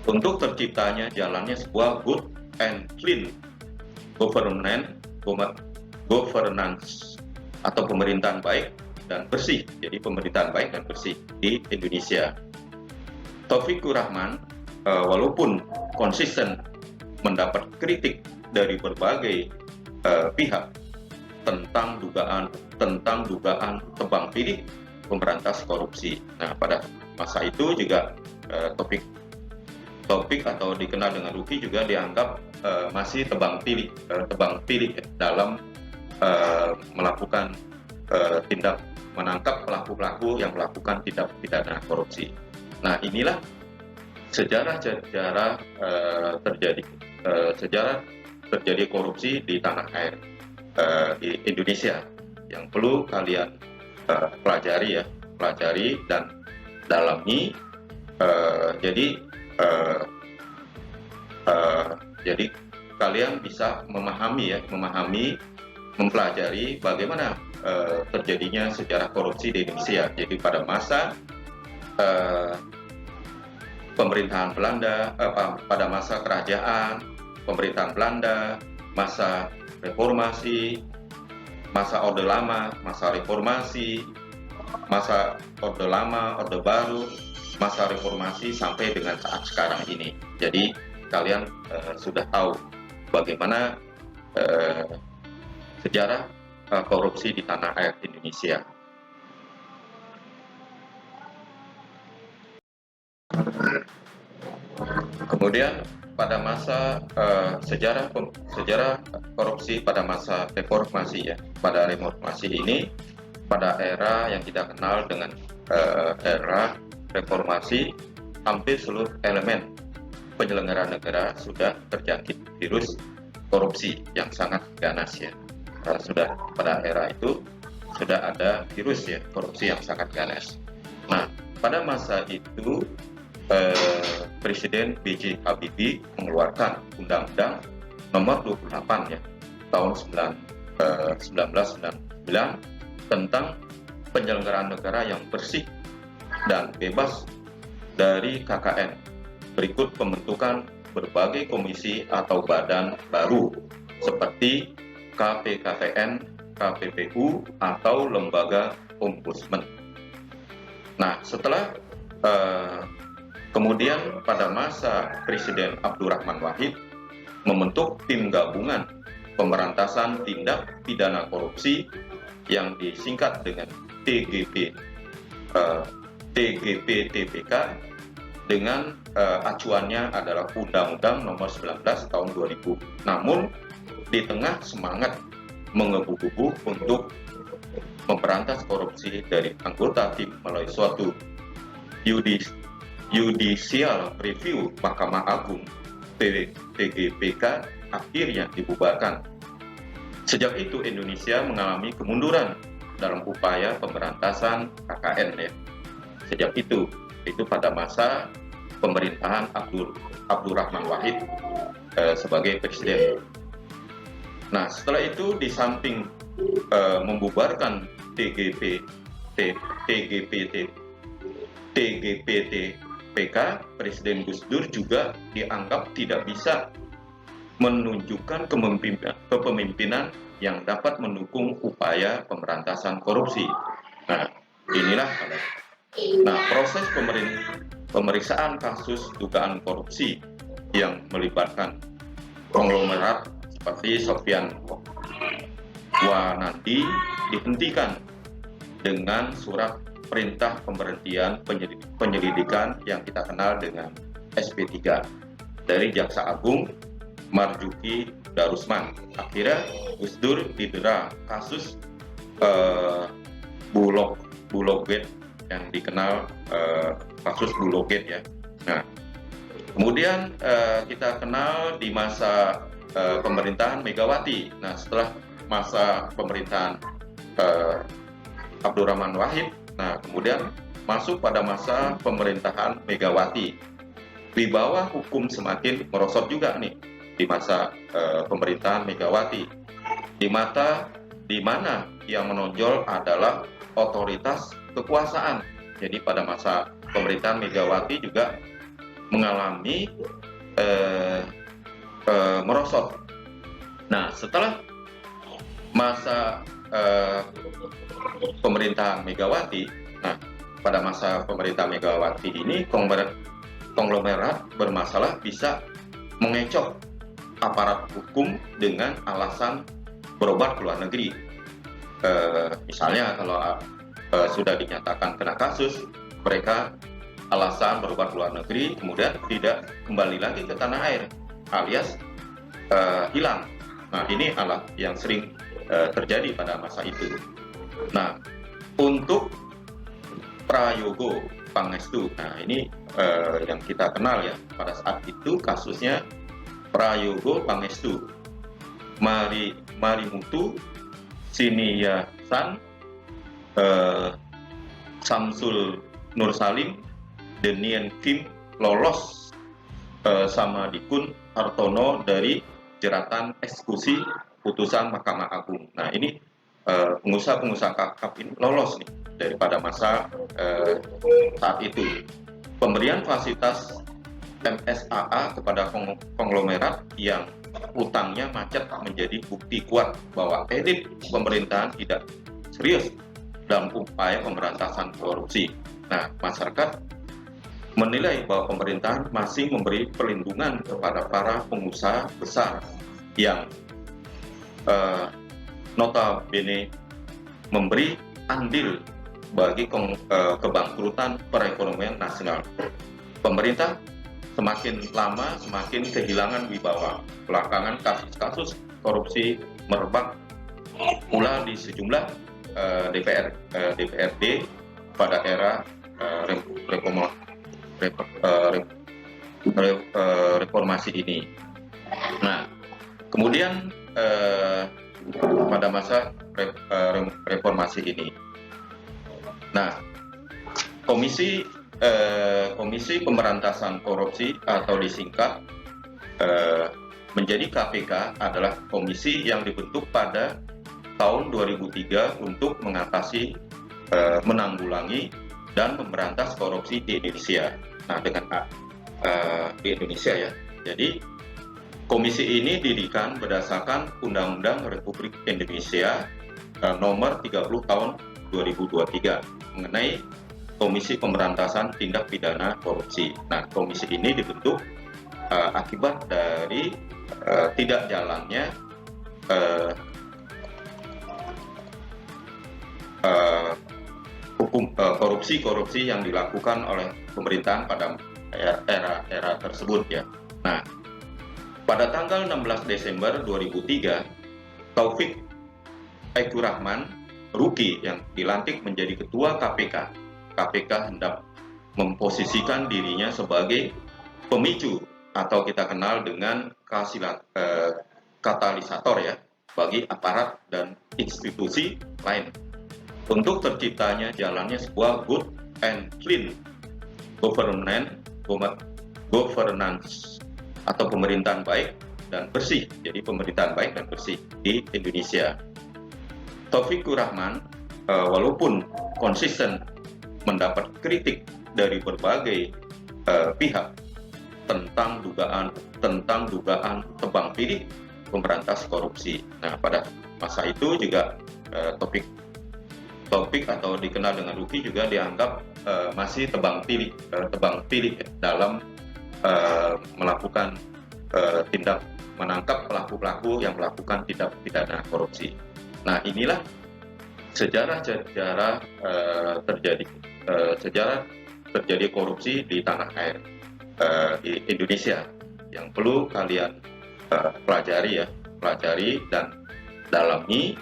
untuk terciptanya jalannya sebuah good and clean governance atau pemerintahan baik dan bersih. Jadi pemerintahan baik dan bersih di Indonesia. Taufikur Rahman walaupun konsisten mendapat kritik dari berbagai pihak tentang dugaan tebang pilih pemberantas korupsi. Nah, pada masa itu juga Taufik atau dikenal dengan Ruki juga dianggap masih tebang pilih dalam melakukan tindak menangkap pelaku-pelaku yang melakukan tindak pidana korupsi. Nah, inilah sejarah terjadi korupsi di tanah air di Indonesia yang perlu kalian pelajari dan dalami. Jadi kalian bisa mempelajari bagaimana terjadinya sejarah korupsi di Indonesia. Jadi pada masa pemerintahan Belanda, pada masa kerajaan pemerintahan Belanda, masa reformasi, masa Orde Lama, masa reformasi, masa Orde Lama, Orde Baru, masa reformasi sampai dengan saat sekarang ini. Jadi kalian sudah tahu bagaimana sejarah korupsi di tanah air Indonesia. Kemudian pada masa sejarah korupsi pada masa reformasi ya, pada reformasi ini, pada era yang kita kenal dengan era reformasi, hampir seluruh elemen penyelenggara negara sudah terjangkit virus korupsi yang sangat ganas ya. Sudah pada era itu sudah ada virus ya korupsi yang sangat ganas. Nah, pada masa itu Presiden B.J. Habibie mengeluarkan Undang-Undang Nomor 28 ya tahun 1999 tentang penyelenggaraan negara yang bersih dan bebas dari KKN. Berikut pembentukan berbagai komisi atau badan baru seperti KPKPN, KPPU, atau Lembaga Ombudsman. Nah, setelah kemudian pada masa Presiden Abdurrahman Wahid membentuk tim gabungan pemberantasan tindak pidana korupsi yang disingkat dengan TGP-TPK dengan acuannya adalah Undang-Undang Nomor 19 tahun 2000. Namun di tengah semangat menggebu-gebu untuk memberantas korupsi dari anggota tim melalui suatu judicial review Mahkamah Agung, TGPK akhirnya dibubarkan. Sejak itu Indonesia mengalami kemunduran dalam upaya pemberantasan KKN ya. Sejak itu pada masa pemerintahan Abdurrahman Wahid sebagai presiden. Nah, setelah itu di samping membubarkan TGPTPK, Presiden Gus Dur juga dianggap tidak bisa menunjukkan kepemimpinan yang dapat mendukung upaya pemberantasan korupsi. Nah, inilah proses pemeriksaan kasus dugaan korupsi yang melibatkan konglomerat seperti Sofyan Wanandi dihentikan dengan surat perintah pemberhentian penyelidikan yang kita kenal dengan SP3 dari Jaksa Agung Marzuki Darusman. Akhirnya Gus Dur didera kasus Bulog-Gate yang dikenal kasus Bulog-Gate ya. Nah, kemudian kita kenal di masa pemerintahan Megawati. Nah, setelah masa pemerintahan Abdurrahman Wahid, nah kemudian masuk pada masa pemerintahan Megawati. Di bawah hukum semakin merosot juga nih di masa pemerintahan Megawati. Di mana yang menonjol adalah otoritas kekuasaan. Jadi pada masa pemerintahan Megawati juga mengalami merosot. Nah, setelah masa pemerintahan Megawati, nah pada masa pemerintahan Megawati ini konglomerat bermasalah bisa mengecoh aparat hukum dengan alasan berobat ke luar negeri. Misalnya kalau sudah dinyatakan kena kasus, mereka alasan berobat ke luar negeri, kemudian tidak kembali lagi ke tanah air, alias hilang. Nah, ini adalah yang sering terjadi pada masa itu. Nah, untuk Prayogo Pangestu, nah ini yang kita kenal ya, pada saat itu kasusnya Prayogo Pangestu, Marimutu Siniyasan, Samsul Nur Salim, Denian Kim lolos sama Dikun Hartono dari jeratan eksekusi putusan Mahkamah Agung. Nah, ini pengusaha-pengusaha kakap ini lolos nih daripada masa saat itu. Pemberian fasilitas MSAA kepada konglomerat yang utangnya macet menjadi bukti kuat bahwa elit pemerintahan tidak serius dalam upaya pemberantasan korupsi. Nah, masyarakat menilai bahwa pemerintahan masih memberi perlindungan kepada para pengusaha besar yang notabene memberi andil bagi kebangkrutan perekonomian nasional. Pemerintah semakin lama semakin kehilangan wibawa. Belakangan kasus-kasus korupsi merebak pula di sejumlah DPRD pada era reformasi ini. Nah, kemudian pada masa reformasi ini, nah Komisi Pemberantasan Korupsi atau disingkat menjadi KPK adalah komisi yang dibentuk pada tahun 2003 untuk mengatasi, menanggulangi dan memberantas korupsi di Indonesia. Nah, dengan di Indonesia ya. Jadi komisi ini didirikan berdasarkan Undang-Undang Republik Indonesia nomor 30 tahun 2023 mengenai Komisi Pemberantasan Tindak Pidana Korupsi. Nah, komisi ini dibentuk akibat dari tidak jalannya hukum korupsi yang dilakukan oleh pemerintahan pada era tersebut ya. Nah, pada tanggal 16 Desember 2003, Taufik Aikurahman Ruki yang dilantik menjadi ketua KPK. KPK hendak memposisikan dirinya sebagai pemicu atau kita kenal dengan katalisator ya bagi aparat dan institusi lain untuk terciptanya jalannya sebuah good and clean government governance atau pemerintahan baik dan bersih. Jadi pemerintahan baik dan bersih di Indonesia. Taufikur Rahman walaupun konsisten mendapat kritik dari berbagai pihak tentang dugaan tebang pilih pemberantas korupsi. Nah, pada masa itu juga Taufik atau dikenal dengan Ruki juga dianggap masih tebang pilih dalam melakukan tindak menangkap pelaku-pelaku yang melakukan tindak pidana korupsi. Nah, inilah sejarah terjadi korupsi di tanah air di Indonesia yang perlu kalian pelajari dan dalami.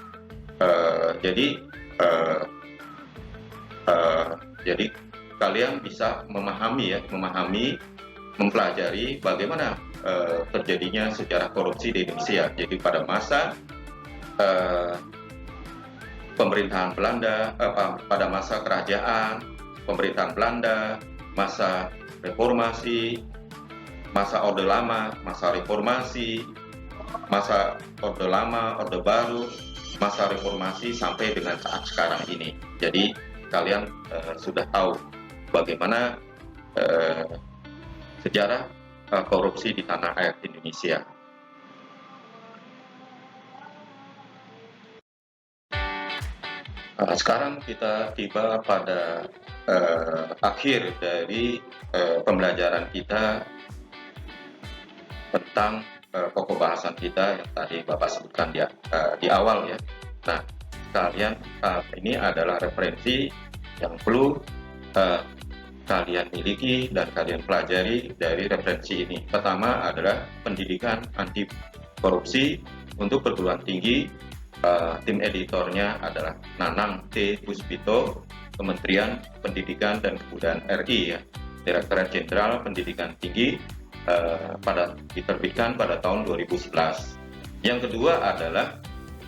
Jadi kalian bisa mempelajari bagaimana terjadinya sejarah korupsi di Indonesia. Jadi pada masa pemerintahan Belanda, pada masa kerajaan pemerintahan Belanda, masa reformasi, masa Orde Lama, masa reformasi, masa Orde Lama, Orde Baru, masa reformasi sampai dengan saat sekarang ini. Jadi kalian sudah tahu bagaimana sejarah korupsi di tanah air Indonesia. Sekarang kita tiba pada akhir dari pembelajaran kita tentang pokok bahasan kita yang tadi Bapak sebutkan di awal ya. Nah, kalian ini adalah referensi yang perlu kalian miliki dan kalian pelajari dari referensi ini. Pertama adalah pendidikan anti korupsi untuk perguruan tinggi. Tim editornya adalah Nanang T. Puspito, Kementerian Pendidikan dan Kebudayaan RI ya, Direktorat Jenderal Pendidikan Tinggi, diterbitkan pada tahun 2011. Yang kedua adalah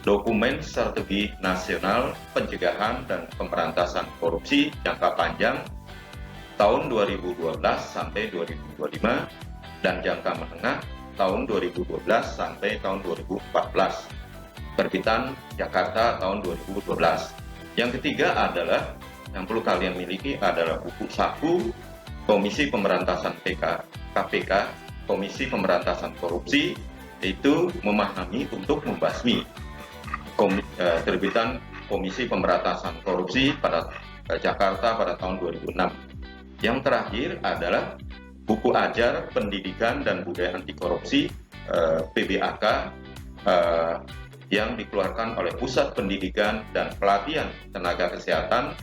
Dokumen Strategi Nasional Pencegahan dan Pemberantasan Korupsi Jangka Panjang tahun 2012 sampai 2025 dan jangka menengah tahun 2012 sampai tahun 2014. Terbitan Jakarta tahun 2012. Yang ketiga adalah yang perlu kalian miliki adalah buku saku Komisi Pemberantasan KPK, Komisi Pemberantasan Korupsi, yaitu memahami untuk membasmi. Terbitan Komisi Pemberantasan Korupsi pada Jakarta pada tahun 2006. Yang terakhir adalah buku ajar Pendidikan dan Budaya Anti Korupsi PBAK yang dikeluarkan oleh Pusat Pendidikan dan Pelatihan Tenaga Kesehatan,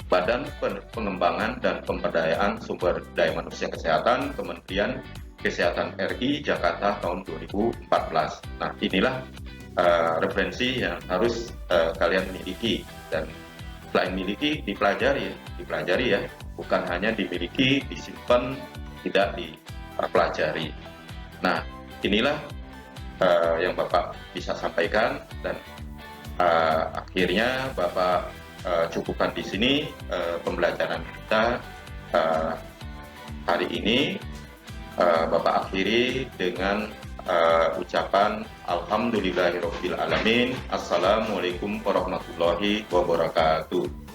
Badan Pengembangan dan Pemberdayaan Sumber Daya Manusia Kesehatan, Kementerian Kesehatan RI Jakarta tahun 2014. Nah, inilah referensi yang harus kalian miliki, dan selain miliki dipelajari ya, bukan hanya dimiliki, disimpan, tidak dipelajari. Nah, inilah yang Bapak bisa sampaikan, dan akhirnya Bapak cukupkan di sini pembelajaran kita hari ini. Bapak akhiri dengan ucapan Alhamdulillahirobbilalamin. Assalamualaikum warahmatullahi wabarakatuh.